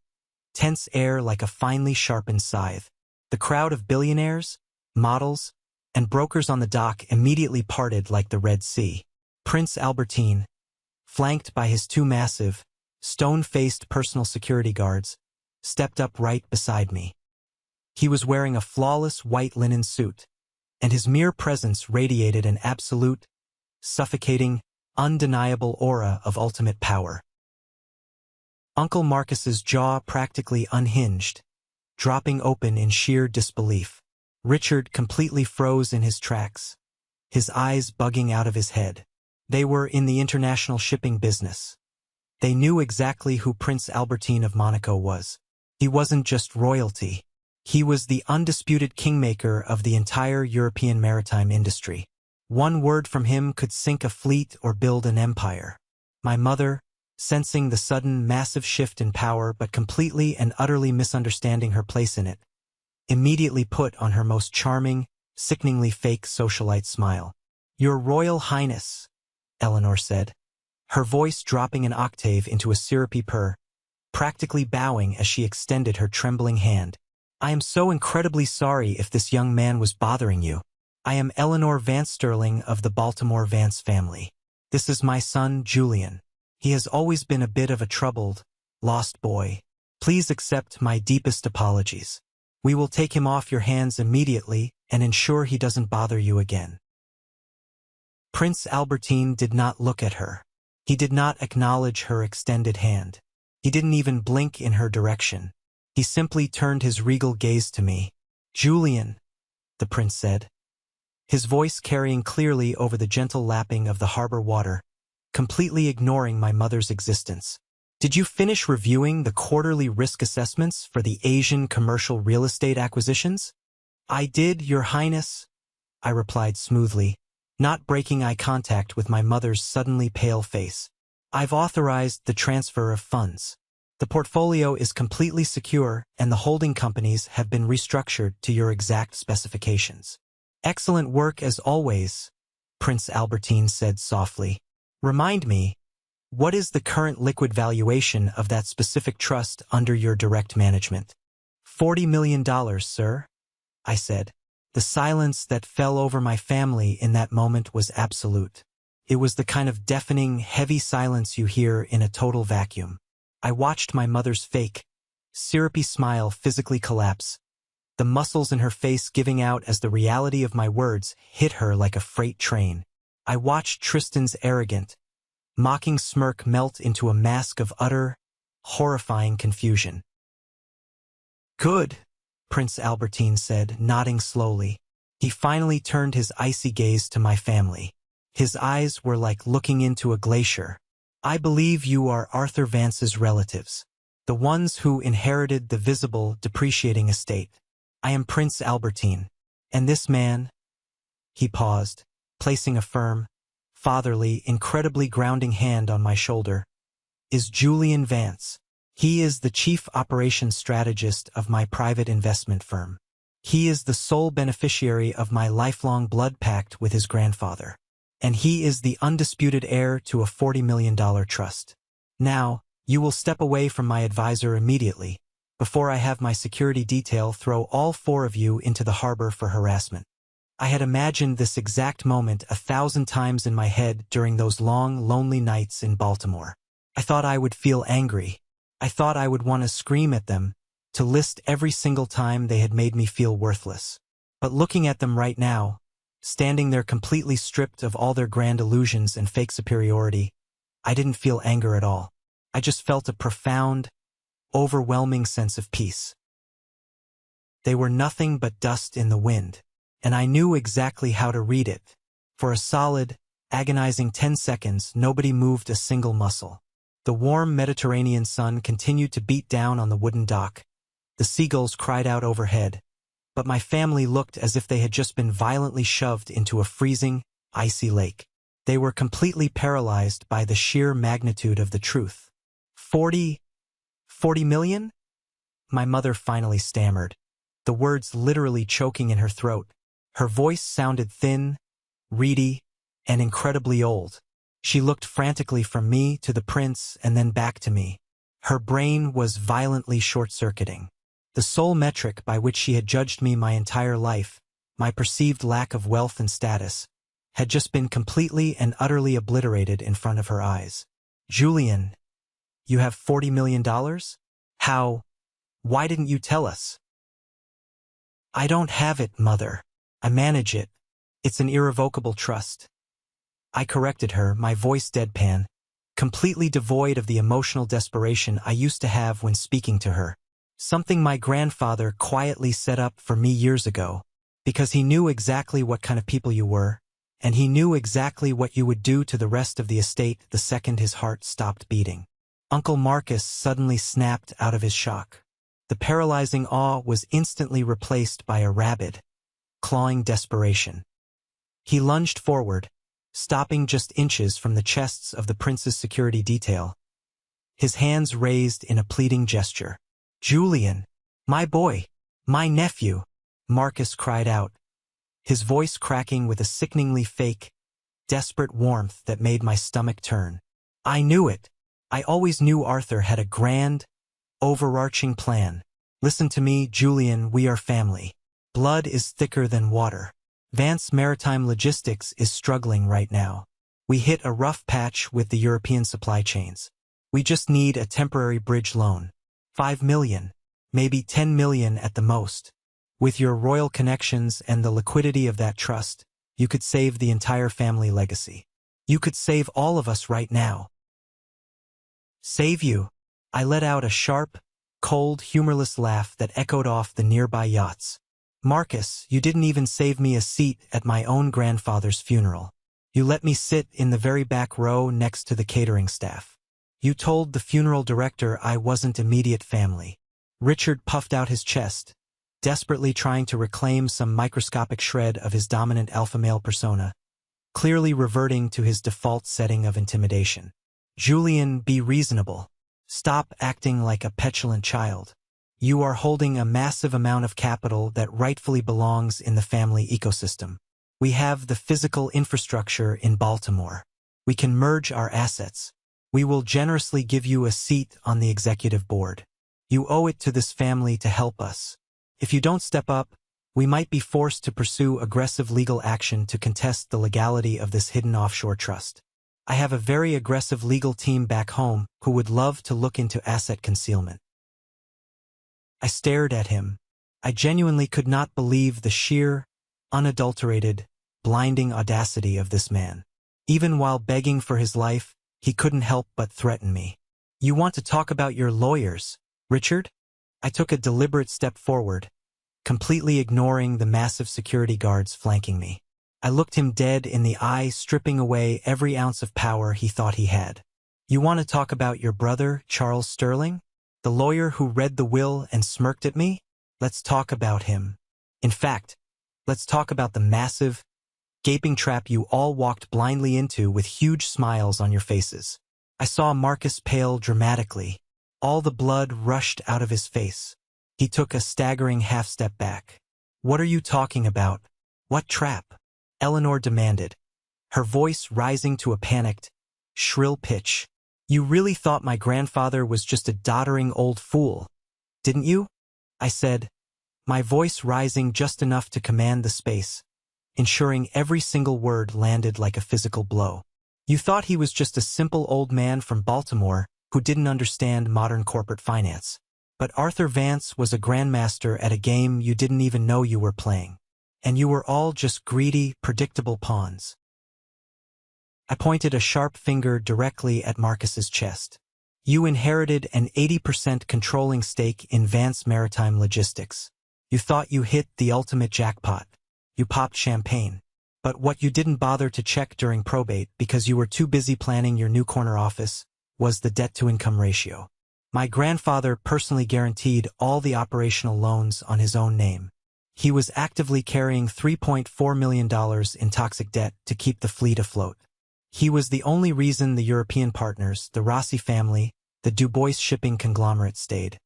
S1: tense air like a finely sharpened scythe. The crowd of billionaires, models, and brokers on the dock immediately parted like the Red Sea. Prince Albertine, flanked by his two massive, stone-faced personal security guards, stepped up right beside me. He was wearing a flawless white linen suit, and his mere presence radiated an absolute, suffocating, undeniable aura of ultimate power. Uncle Marcus's jaw practically unhinged, dropping open in sheer disbelief. Richard completely froze in his tracks, his eyes bugging out of his head. They were in the international shipping business. They knew exactly who Prince Albertine of Monaco was. He wasn't just royalty. He was the undisputed kingmaker of the entire European maritime industry. One word from him could sink a fleet or build an empire. My mother, sensing the sudden massive shift in power but completely and utterly misunderstanding her place in it, immediately put on her most charming, sickeningly fake socialite smile. "Your Royal Highness," Eleanor said, her voice dropping an octave into a syrupy purr, practically bowing as she extended her trembling hand. "I am so incredibly sorry if this young man was bothering you. I am Eleanor Vance Sterling of the Baltimore Vance family. This is my son, Julian. He has always been a bit of a troubled, lost boy. Please accept my deepest apologies. We will take him off your hands immediately and ensure he doesn't bother you again." Prince Albertine did not look at her. He did not acknowledge her extended hand. He didn't even blink in her direction. He simply turned his regal gaze to me. "Julian," the prince said, his voice carrying clearly over the gentle lapping of the harbor water, completely ignoring my mother's existence. "Did you finish reviewing the quarterly risk assessments for the Asian commercial real estate acquisitions?" "I did, Your Highness," I replied smoothly, not breaking eye contact with my mother's suddenly pale face. "I've authorized the transfer of funds. The portfolio is completely secure and the holding companies have been restructured to your exact specifications." "Excellent work as always," Prince Albertine said softly. "Remind me, what is the current liquid valuation of that specific trust under your direct management?" $40 million, sir," I said. The silence that fell over my family in that moment was absolute. It was the kind of deafening, heavy silence you hear in a total vacuum. I watched my mother's fake, syrupy smile physically collapse, the muscles in her face giving out as the reality of my words hit her like a freight train. I watched Tristan's arrogant, mocking smirk melt into a mask of utter, horrifying confusion. "Good," Prince Albertine said, nodding slowly. He finally turned his icy gaze to my family. His eyes were like looking into a glacier. "I believe you are Arthur Vance's relatives, the ones who inherited the visible, depreciating estate. I am Prince Albertine, and this man—" He paused, placing a firm, fatherly, incredibly grounding hand on my shoulder, "is Julian Vance. He is the chief operations strategist of my private investment firm. He is the sole beneficiary of my lifelong blood pact with his grandfather. And he is the undisputed heir to a $40 million trust. Now, you will step away from my advisor immediately, before I have my security detail throw all four of you into the harbor for harassment." I had imagined this exact moment 1,000 times in my head during those long, lonely nights in Baltimore. I thought I would feel angry. I thought I would want to scream at them, to list every single time they had made me feel worthless. But looking at them right now, standing there completely stripped of all their grand illusions and fake superiority, I didn't feel anger at all. I just felt a profound, overwhelming sense of peace. They were nothing but dust in the wind, and I knew exactly how to read it. For a solid, agonizing 10 seconds, nobody moved a single muscle. The warm Mediterranean sun continued to beat down on the wooden dock. The seagulls cried out overhead, but my family looked as if they had just been violently shoved into a freezing, icy lake. They were completely paralyzed by the sheer magnitude of the truth. 40 million? My mother finally stammered, the words literally choking in her throat. Her voice sounded thin, reedy, and incredibly old. She looked frantically from me to the prince and then back to me, Her brain was violently short-circuiting. The sole metric by which she had judged me my entire life, my perceived lack of wealth and status, had just been completely and utterly obliterated in front of her eyes. "Julian, you have $40 million? How? Why didn't you tell us?" "I don't have it, Mother. I manage it. It's an irrevocable trust." I corrected her, my voice deadpan, completely devoid of the emotional desperation I used to have when speaking to her. Something my grandfather quietly set up for me years ago, because he knew exactly what kind of people you were, and he knew exactly what you would do to the rest of the estate the second his heart stopped beating. Uncle Marcus suddenly snapped out of his shock. The paralyzing awe was instantly replaced by a rabid, clawing desperation. He lunged forward, stopping just inches from the chests of the prince's security detail, his hands raised in a pleading gesture. "Julian, my boy, my nephew," Marcus cried out, his voice cracking with a sickeningly fake, desperate warmth that made my stomach turn. "I knew it. I always knew Arthur had a grand, overarching plan. Listen to me, Julian, we are family. Blood is thicker than water. Vance Maritime Logistics is struggling right now. We hit a rough patch with the European supply chains. We just need a temporary bridge loan. 5 million, maybe 10 million at the most. With your royal connections and the liquidity of that trust, you could save the entire family legacy. You could save all of us right now." "Save you?" I let out a sharp, cold, humorless laugh that echoed off the nearby yachts. "Marcus, you didn't even save me a seat at my own grandfather's funeral. You let me sit in the very back row next to the catering staff. You told the funeral director I wasn't immediate family." Richard puffed out his chest, desperately trying to reclaim some microscopic shred of his dominant alpha male persona, clearly reverting to his default setting of intimidation. "Julian, be reasonable. Stop acting like a petulant child. You are holding a massive amount of capital that rightfully belongs in the family ecosystem. We have the physical infrastructure in Baltimore. We can merge our assets. We will generously give you a seat on the executive board. You owe it to this family to help us. If you don't step up, we might be forced to pursue aggressive legal action to contest the legality of this hidden offshore trust. I have a very aggressive legal team back home who would love to look into asset concealment." I stared at him. I genuinely could not believe the sheer, unadulterated, blinding audacity of this man. Even while begging for his life, he couldn't help but threaten me. "You want to talk about your lawyers, Richard?" I took a deliberate step forward, completely ignoring the massive security guards flanking me. I looked him dead in the eye, stripping away every ounce of power he thought he had. "You want to talk about your brother, Charles Sterling? The lawyer who read the will and smirked at me? Let's talk about him. In fact, let's talk about the massive, gaping trap you all walked blindly into with huge smiles on your faces." I saw Marcus pale dramatically. All the blood rushed out of his face. He took a staggering half-step back. "What are you talking about? What trap?" Eleanor demanded, her voice rising to a panicked, shrill pitch. "You really thought my grandfather was just a doddering old fool, didn't you?" I said, my voice rising just enough to command the space, ensuring every single word landed like a physical blow. "You thought he was just a simple old man from Baltimore who didn't understand modern corporate finance. But Arthur Vance was a grandmaster at a game you didn't even know you were playing. And you were all just greedy, predictable pawns." I pointed a sharp finger directly at Marcus's chest. "You inherited an 80% controlling stake in Vance Maritime Logistics. You thought you hit the ultimate jackpot. You popped champagne. But what you didn't bother to check during probate because you were too busy planning your new corner office was the debt-to-income ratio. My grandfather personally guaranteed all the operational loans on his own name. He was actively carrying $3.4 million in toxic debt to keep the fleet afloat. He was the only reason the European partners, the Rossi family, the Dubois shipping conglomerate stayed.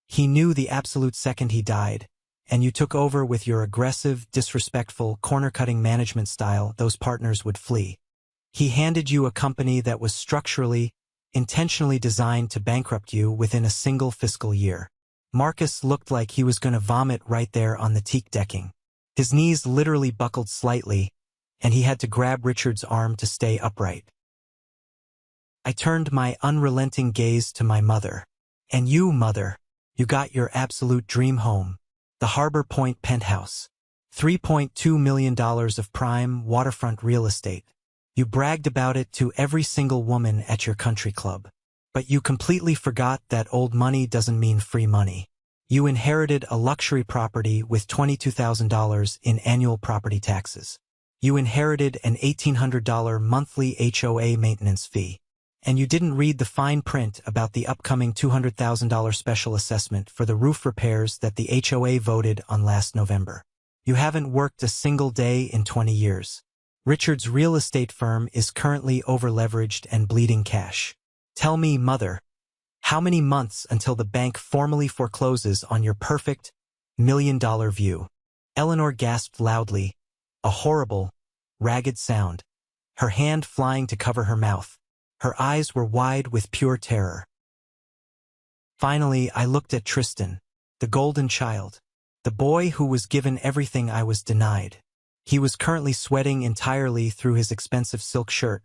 S1: He knew the absolute second he died, and you took over with your aggressive, disrespectful, corner-cutting management style, those partners would flee. He handed you a company that was structurally intentionally designed to bankrupt you within a single fiscal year. Marcus looked like he was going to vomit right there on the teak decking. His knees literally buckled slightly, and he had to grab Richard's arm to stay upright. I turned my unrelenting gaze to my mother. And you, mother, you got your absolute dream home. The Harbor Point penthouse. $3.2 million of prime waterfront real estate. You bragged about it to every single woman at your country club. But you completely forgot that old money doesn't mean free money. You inherited a luxury property with $22,000 in annual property taxes. You inherited an $1,800 monthly HOA maintenance fee. And you didn't read the fine print about the upcoming $200,000 special assessment for the roof repairs that the HOA voted on last November. You haven't worked a single day in 20 years. Richard's real estate firm is currently over-leveraged and bleeding cash. Tell me, mother, how many months until the bank formally forecloses on your perfect million-dollar view? Eleanor gasped loudly, a horrible, ragged sound, her hand flying to cover her mouth. Her eyes were wide with pure terror. Finally, I looked at Tristan, the golden child, the boy who was given everything I was denied. He was currently sweating entirely through his expensive silk shirt,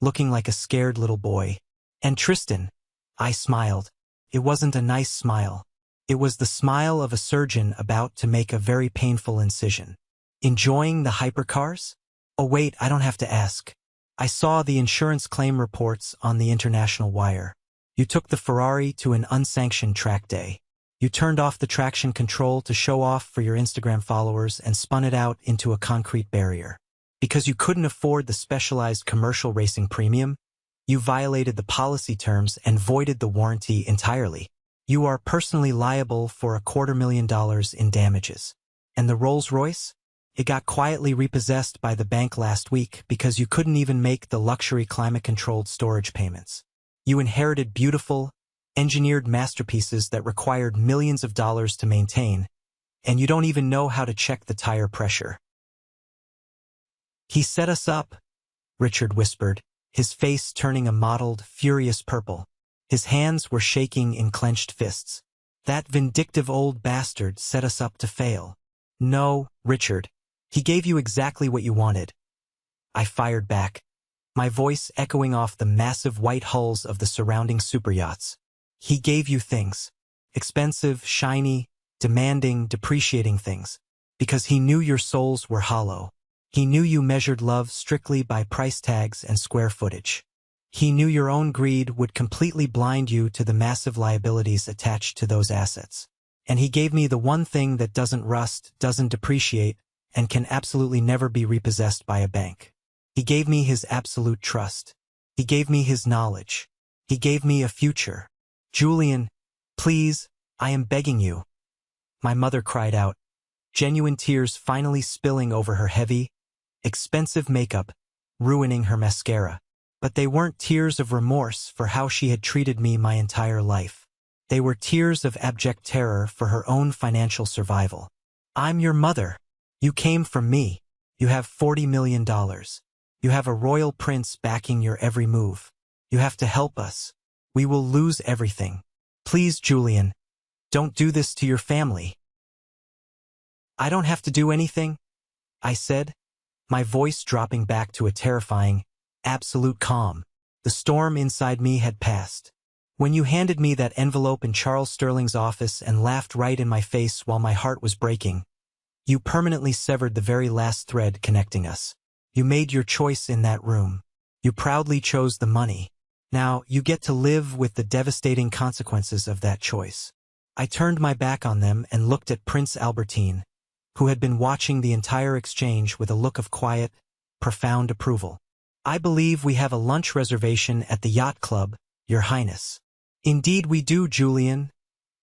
S1: looking like a scared little boy. And Tristan, I smiled. It wasn't a nice smile. It was the smile of a surgeon about to make a very painful incision. Enjoying the hypercars? Oh wait, I don't have to ask. I saw the insurance claim reports on the international wire. You took the Ferrari to an unsanctioned track day. You turned off the traction control to show off for your Instagram followers and spun it out into a concrete barrier. Because you couldn't afford the specialized commercial racing premium, you violated the policy terms and voided the warranty entirely. You are personally liable for $250,000 in damages. And the Rolls-Royce? It got quietly repossessed by the bank last week because you couldn't even make the luxury climate-controlled storage payments. You inherited beautiful, engineered masterpieces that required millions of dollars to maintain, and you don't even know how to check the tire pressure. He set us up, Richard whispered, his face turning a mottled, furious purple. His hands were shaking in clenched fists. That vindictive old bastard set us up to fail. No, Richard. He gave you exactly what you wanted. I fired back, my voice echoing off the massive white hulls of the surrounding superyachts. He gave you things. Expensive, shiny, demanding, depreciating things. Because he knew your souls were hollow. He knew you measured love strictly by price tags and square footage. He knew your own greed would completely blind you to the massive liabilities attached to those assets. And he gave me the one thing that doesn't rust, doesn't depreciate, and can absolutely never be repossessed by a bank. He gave me his absolute trust. He gave me his knowledge. He gave me a future. Julian, please, I am begging you. My mother cried out, genuine tears finally spilling over her heavy, expensive makeup, ruining her mascara. But they weren't tears of remorse for how she had treated me my entire life. They were tears of abject terror for her own financial survival. I'm your mother. You came from me. You have $40 million. You have a royal prince backing your every move. You have to help us. We will lose everything. Please, Julian, don't do this to your family. I don't have to do anything, I said, my voice dropping back to a terrifying, absolute calm. The storm inside me had passed. When you handed me that envelope in Charles Sterling's office and laughed right in my face while my heart was breaking, you permanently severed the very last thread connecting us. You made your choice in that room. You proudly chose the money. Now, you get to live with the devastating consequences of that choice. I turned my back on them and looked at Prince Albertine, who had been watching the entire exchange with a look of quiet, profound approval. I believe we have a lunch reservation at the yacht club, Your Highness. Indeed we do, Julian,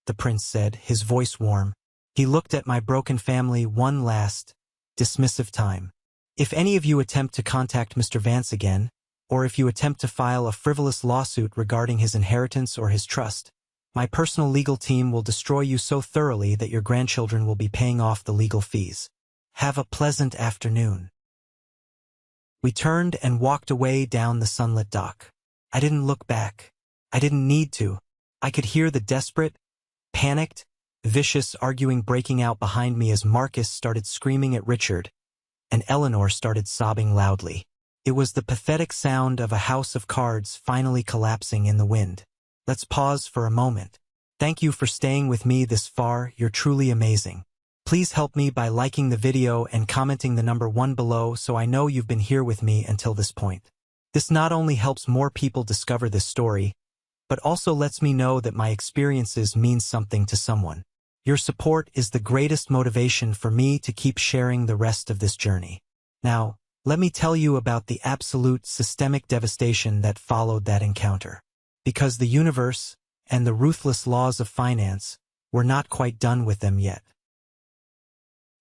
S1: the prince said, his voice warm. He looked at my broken family one last, dismissive time. If any of you attempt to contact Mr. Vance again, or if you attempt to file a frivolous lawsuit regarding his inheritance or his trust, my personal legal team will destroy you so thoroughly that your grandchildren will be paying off the legal fees. Have a pleasant afternoon. We turned and walked away down the sunlit dock. I didn't look back. I didn't need to. I could hear the desperate, panicked, vicious arguing breaking out behind me as Marcus started screaming at Richard, and Eleanor started sobbing loudly. It was the pathetic sound of a house of cards finally collapsing in the wind. Let's pause for a moment. Thank you for staying with me this far, you're truly amazing. Please help me by liking the video and commenting the number 1 below so I know you've been here with me until this point. This not only helps more people discover this story, but also lets me know that my experiences mean something to someone. Your support is the greatest motivation for me to keep sharing the rest of this journey. Now, let me tell you about the absolute systemic devastation that followed that encounter. Because the universe and the ruthless laws of finance were not quite done with them yet.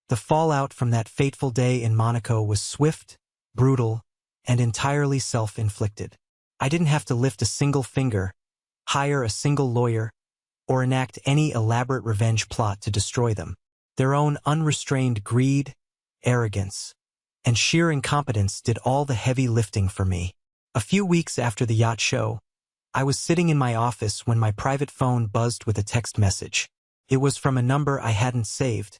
S1: The fallout from that fateful day in Monaco was swift, brutal, and entirely self-inflicted. I didn't have to lift a single finger, hire a single lawyer, or enact any elaborate revenge plot to destroy them. Their own unrestrained greed, arrogance, and sheer incompetence did all the heavy lifting for me. A few weeks after the yacht show, I was sitting in my office when my private phone buzzed with a text message. It was from a number I hadn't saved,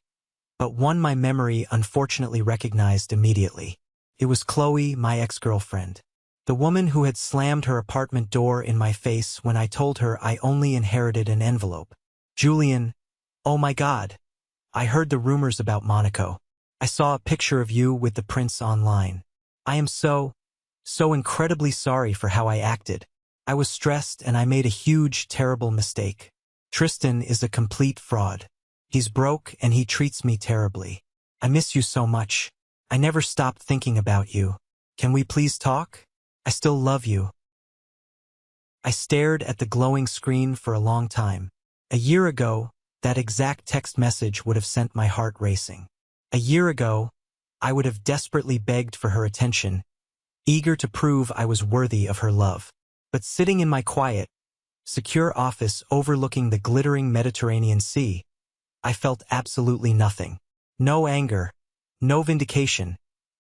S1: but one my memory unfortunately recognized immediately. It was Chloe, my ex-girlfriend. The woman who had slammed her apartment door in my face when I told her I only inherited an envelope. Julian, oh my God. I heard the rumors about Monaco. I saw a picture of you with the prince online. I am so incredibly sorry for how I acted. I was stressed and I made a huge, terrible mistake. Tristan is a complete fraud. He's broke and he treats me terribly. I miss you so much. I never stopped thinking about you. Can we please talk? I still love you. I stared at the glowing screen for a long time. A year ago, that exact text message would have sent my heart racing. A year ago, I would have desperately begged for her attention, eager to prove I was worthy of her love. But sitting in my quiet, secure office overlooking the glittering Mediterranean Sea, I felt absolutely nothing. No anger, no vindication,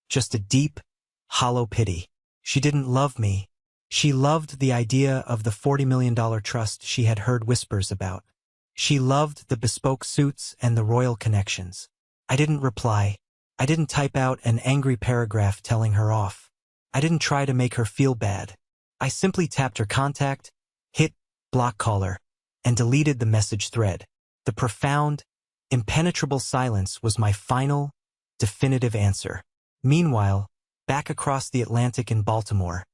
S1: just a deep, hollow pity. She didn't love me. She loved the idea of the $40 million trust she had heard whispers about. She loved the bespoke suits and the royal connections. I didn't reply. I didn't type out an angry paragraph telling her off. I didn't try to make her feel bad. I simply tapped her contact, hit block caller, and deleted the message thread. The profound, impenetrable silence was my final, definitive answer. Meanwhile, back across the Atlantic in Baltimore,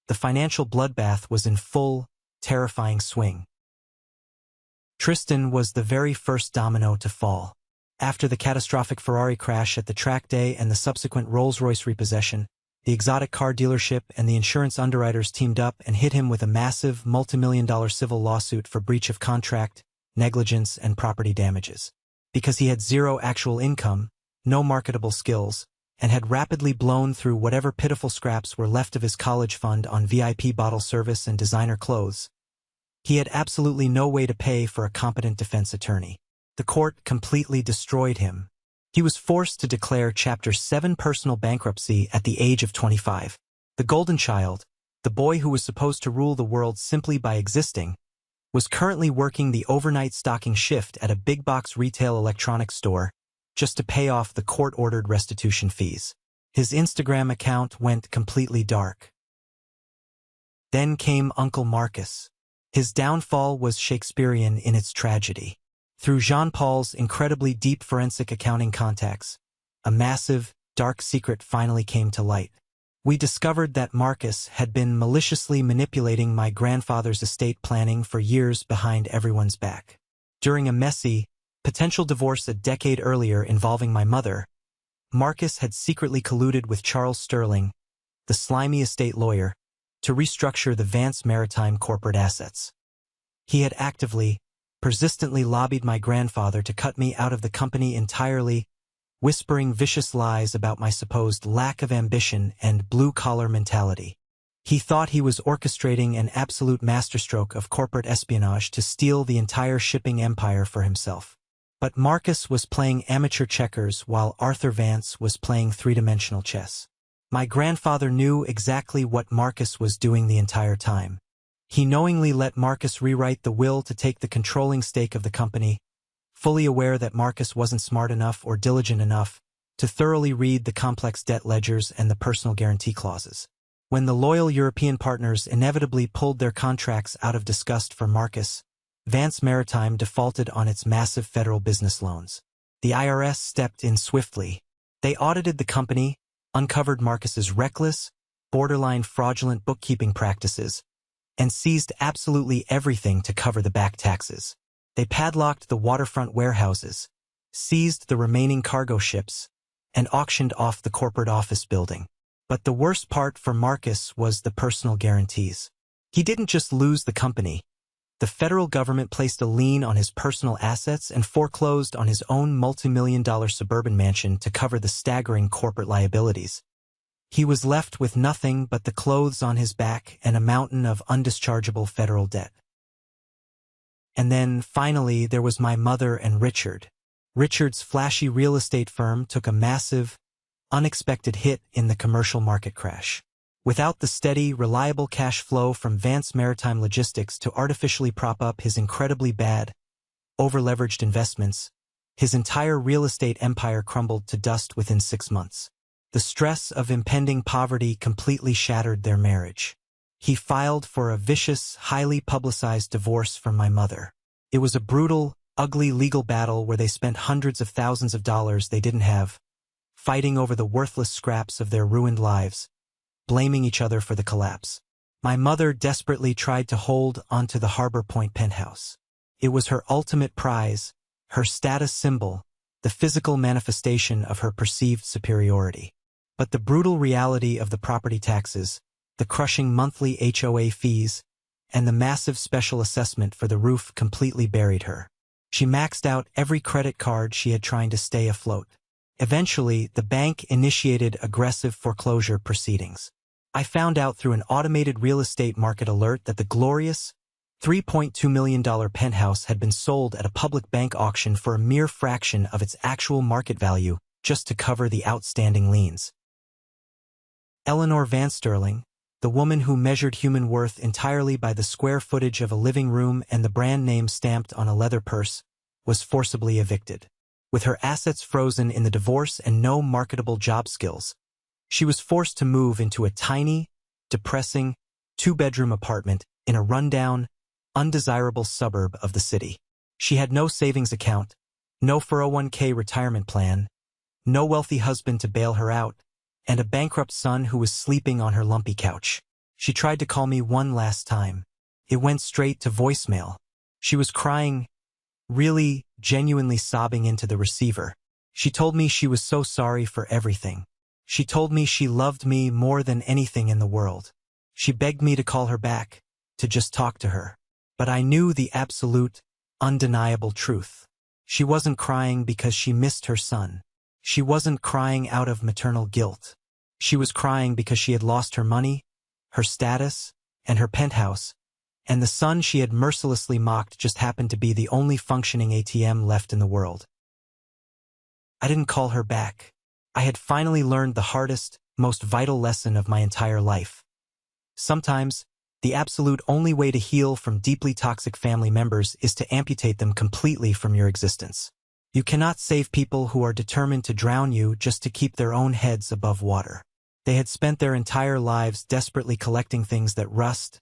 S1: the financial bloodbath was in full, terrifying swing. Tristan was the very first domino to fall. After the catastrophic Ferrari crash at the track day and the subsequent Rolls-Royce repossession, the exotic car dealership and the insurance underwriters teamed up and hit him with a massive, multi-million-dollar civil lawsuit for breach of contract, negligence, and property damages. Because he had zero actual income, no marketable skills, and had rapidly blown through whatever pitiful scraps were left of his college fund on VIP bottle service and designer clothes, he had absolutely no way to pay for a competent defense attorney. The court completely destroyed him. He was forced to declare Chapter 7 personal bankruptcy at the age of 25. The golden child, the boy who was supposed to rule the world simply by existing, was currently working the overnight stocking shift at a big-box retail electronics store just to pay off the court-ordered restitution fees. His Instagram account went completely dark. Then came Uncle Marcus. His downfall was Shakespearean in its tragedy. Through Jean-Paul's incredibly deep forensic accounting contacts, a massive, dark secret finally came to light. We discovered that Marcus had been maliciously manipulating my grandfather's estate planning for years behind everyone's back. During a messy, potential divorce a decade earlier involving my mother, Marcus had secretly colluded with Charles Sterling, the slimy estate lawyer, to restructure the Vance Maritime corporate assets. He had actively, persistently lobbied my grandfather to cut me out of the company entirely, whispering vicious lies about my supposed lack of ambition and blue-collar mentality. He thought he was orchestrating an absolute masterstroke of corporate espionage to steal the entire shipping empire for himself. But Marcus was playing amateur checkers while Arthur Vance was playing three-dimensional chess. My grandfather knew exactly what Marcus was doing the entire time. He knowingly let Marcus rewrite the will to take the controlling stake of the company, fully aware that Marcus wasn't smart enough or diligent enough to thoroughly read the complex debt ledgers and the personal guarantee clauses. When the loyal European partners inevitably pulled their contracts out of disgust for Marcus, Vance Maritime defaulted on its massive federal business loans. The IRS stepped in swiftly. They audited the company, uncovered Marcus's reckless, borderline fraudulent bookkeeping practices, and seized absolutely everything to cover the back taxes. They padlocked the waterfront warehouses, seized the remaining cargo ships, and auctioned off the corporate office building. But the worst part for Marcus was the personal guarantees. He didn't just lose the company. The federal government placed a lien on his personal assets and foreclosed on his own multi-million-dollar suburban mansion to cover the staggering corporate liabilities. He was left with nothing but the clothes on his back and a mountain of undischargeable federal debt. And then, finally, there was my mother and Richard. Richard's flashy real estate firm took a massive, unexpected hit in the commercial market crash. Without the steady, reliable cash flow from Vance Maritime Logistics to artificially prop up his incredibly bad, over-leveraged investments, his entire real estate empire crumbled to dust within 6 months. The stress of impending poverty completely shattered their marriage. He filed for a vicious, highly publicized divorce from my mother. It was a brutal, ugly legal battle where they spent hundreds of thousands of dollars they didn't have, fighting over the worthless scraps of their ruined lives, blaming each other for the collapse. My mother desperately tried to hold onto the Harbor Point penthouse. It was her ultimate prize, her status symbol, the physical manifestation of her perceived superiority. But the brutal reality of the property taxes, the crushing monthly HOA fees, and the massive special assessment for the roof completely buried her. She maxed out every credit card she had trying to stay afloat. Eventually, the bank initiated aggressive foreclosure proceedings. I found out through an automated real estate market alert that the glorious $3.2 million penthouse had been sold at a public bank auction for a mere fraction of its actual market value just to cover the outstanding liens. Eleanor Van Sterling, the woman who measured human worth entirely by the square footage of a living room and the brand name stamped on a leather purse, was forcibly evicted. With her assets frozen in the divorce and no marketable job skills, she was forced to move into a tiny, depressing, 2-bedroom apartment in a rundown, undesirable suburb of the city. She had no savings account, no 401k retirement plan, no wealthy husband to bail her out, and a bankrupt son who was sleeping on her lumpy couch. She tried to call me one last time. It went straight to voicemail. She was crying, really, genuinely sobbing into the receiver. She told me she was so sorry for everything. She told me she loved me more than anything in the world. She begged me to call her back, to just talk to her. But I knew the absolute, undeniable truth. She wasn't crying because she missed her son. She wasn't crying out of maternal guilt. She was crying because she had lost her money, her status, and her penthouse, and the son she had mercilessly mocked just happened to be the only functioning ATM left in the world. I didn't call her back. I had finally learned the hardest, most vital lesson of my entire life. Sometimes, the absolute only way to heal from deeply toxic family members is to amputate them completely from your existence. You cannot save people who are determined to drown you just to keep their own heads above water. They had spent their entire lives desperately collecting things that rust,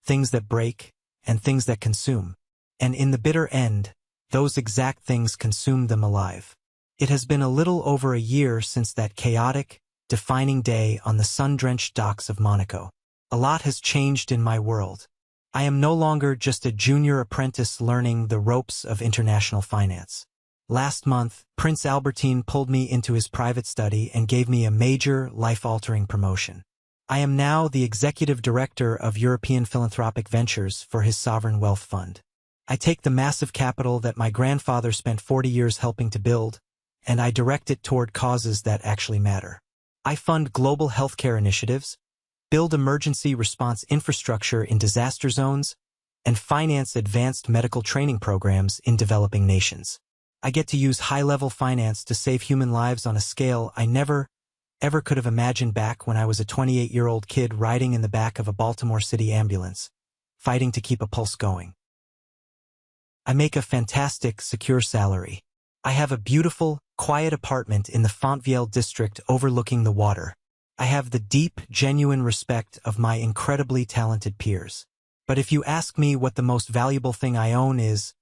S1: things that break, and things that consume. And in the bitter end, those exact things consumed them alive. It has been a little over a year since that chaotic, defining day on the sun-drenched docks of Monaco. A lot has changed in my world. I am no longer just a junior apprentice learning the ropes of international finance. Last month, Prince Albertine pulled me into his private study and gave me a major, life-altering promotion. I am now the executive director of European Philanthropic Ventures for his sovereign wealth fund. I take the massive capital that my grandfather spent 40 years helping to build, and I direct it toward causes that actually matter. I fund global healthcare initiatives, build emergency response infrastructure in disaster zones, and finance advanced medical training programs in developing nations. I get to use high-level finance to save human lives on a scale I never, ever could have imagined back when I was a 28-year-old kid riding in the back of a Baltimore City ambulance, fighting to keep a pulse going. I make a fantastic, secure salary. I have a beautiful, quiet apartment in the Fontvieille district overlooking the water. I have the deep, genuine respect of my incredibly talented peers. But if you ask me what the most valuable thing I own is,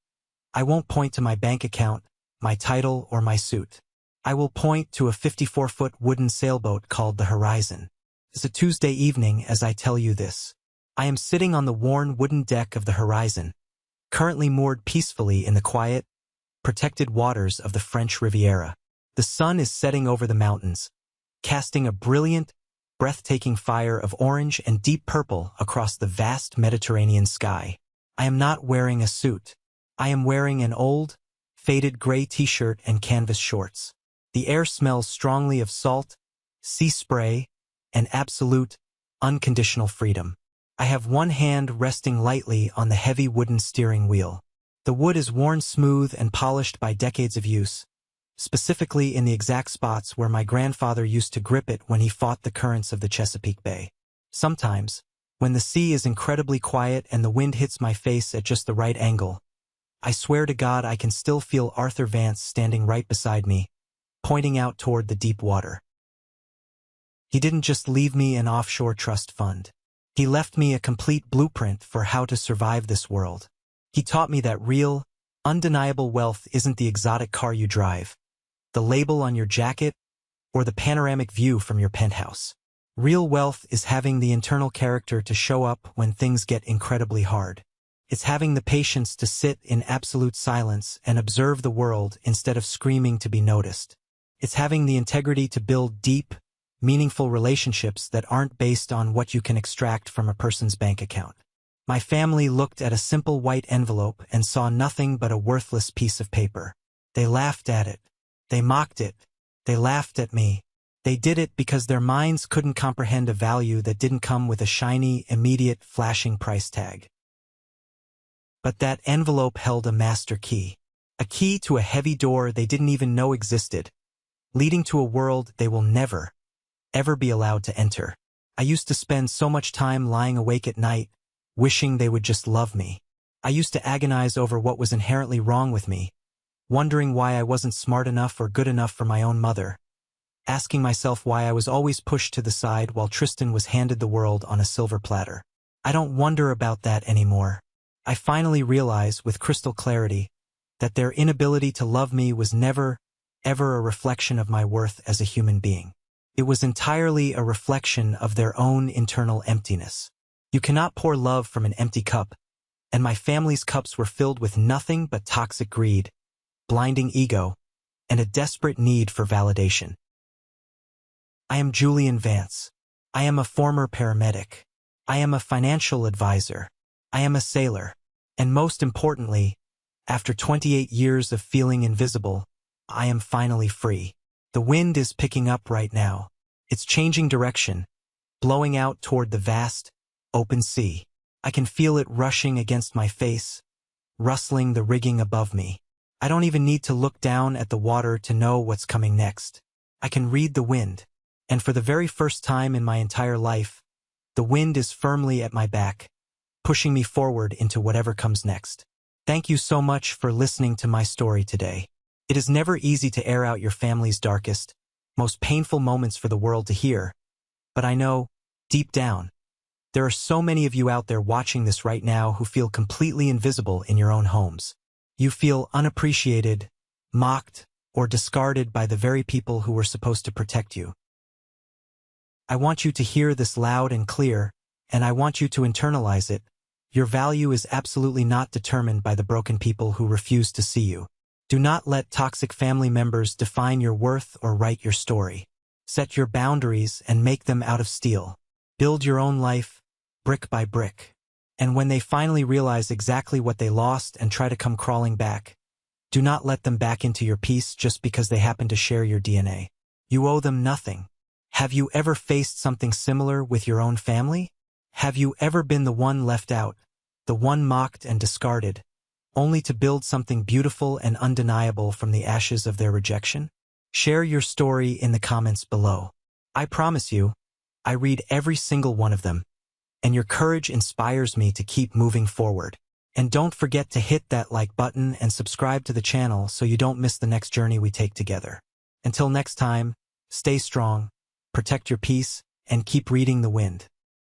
S1: I won't point to my bank account, my title, or my suit. I will point to a 54-foot wooden sailboat called the Horizon. It's a Tuesday evening as I tell you this. I am sitting on the worn wooden deck of the Horizon, currently moored peacefully in the quiet, protected waters of the French Riviera. The sun is setting over the mountains, casting a brilliant, breathtaking fire of orange and deep purple across the vast Mediterranean sky. I am not wearing a suit. I am wearing an old, faded gray t-shirt and canvas shorts. The air smells strongly of salt, sea spray, and absolute, unconditional freedom. I have one hand resting lightly on the heavy wooden steering wheel. The wood is worn smooth and polished by decades of use, specifically in the exact spots where my grandfather used to grip it when he fought the currents of the Chesapeake Bay. Sometimes, when the sea is incredibly quiet and the wind hits my face at just the right angle, I swear to God I can still feel Arthur Vance standing right beside me, pointing out toward the deep water. He didn't just leave me an offshore trust fund. He left me a complete blueprint for how to survive this world. He taught me that real, undeniable wealth isn't the exotic car you drive, the label on your jacket, or the panoramic view from your penthouse. Real wealth is having the internal character to show up when things get incredibly hard. It's having the patience to sit in absolute silence and observe the world instead of screaming to be noticed. It's having the integrity to build deep, meaningful relationships that aren't based on what you can extract from a person's bank account. My family looked at a simple white envelope and saw nothing but a worthless piece of paper. They laughed at it. They mocked it. They laughed at me. They did it because their minds couldn't comprehend a value that didn't come with a shiny, immediate, flashing price tag. But that envelope held a master key. A key to a heavy door they didn't even know existed, leading to a world they will never, ever be allowed to enter. I used to spend so much time lying awake at night, wishing they would just love me. I used to agonize over what was inherently wrong with me, wondering why I wasn't smart enough or good enough for my own mother, asking myself why I was always pushed to the side while Tristan was handed the world on a silver platter. I don't wonder about that anymore. I finally realize with crystal clarity that their inability to love me was never, ever a reflection of my worth as a human being. It was entirely a reflection of their own internal emptiness. You cannot pour love from an empty cup, and my family's cups were filled with nothing but toxic greed, blinding ego, and a desperate need for validation. I am Julian Vance. I am a former paramedic. I am a financial advisor. I am a sailor. And most importantly, after 28 years of feeling invisible, I am finally free. The wind is picking up right now. It's changing direction, blowing out toward the vast, open sea. I can feel it rushing against my face, rustling the rigging above me. I don't even need to look down at the water to know what's coming next. I can read the wind. And for the very first time in my entire life, the wind is firmly at my back, pushing me forward into whatever comes next. Thank you so much for listening to my story today. It is never easy to air out your family's darkest, most painful moments for the world to hear, but I know, deep down, there are so many of you out there watching this right now who feel completely invisible in your own homes. You feel unappreciated, mocked, or discarded by the very people who were supposed to protect you. I want you to hear this loud and clear, and I want you to internalize it. Your value is absolutely not determined by the broken people who refuse to see you. Do not let toxic family members define your worth or write your story. Set your boundaries and make them out of steel. Build your own life, brick by brick. And when they finally realize exactly what they lost and try to come crawling back, do not let them back into your peace just because they happen to share your DNA. You owe them nothing. Have you ever faced something similar with your own family? Have you ever been the one left out, the one mocked and discarded, only to build something beautiful and undeniable from the ashes of their rejection? Share your story in the comments below. I promise you, I read every single one of them, and your courage inspires me to keep moving forward. And don't forget to hit that like button and subscribe to the channel so you don't miss the next journey we take together. Until next time, stay strong, protect your peace, and keep reading the wind.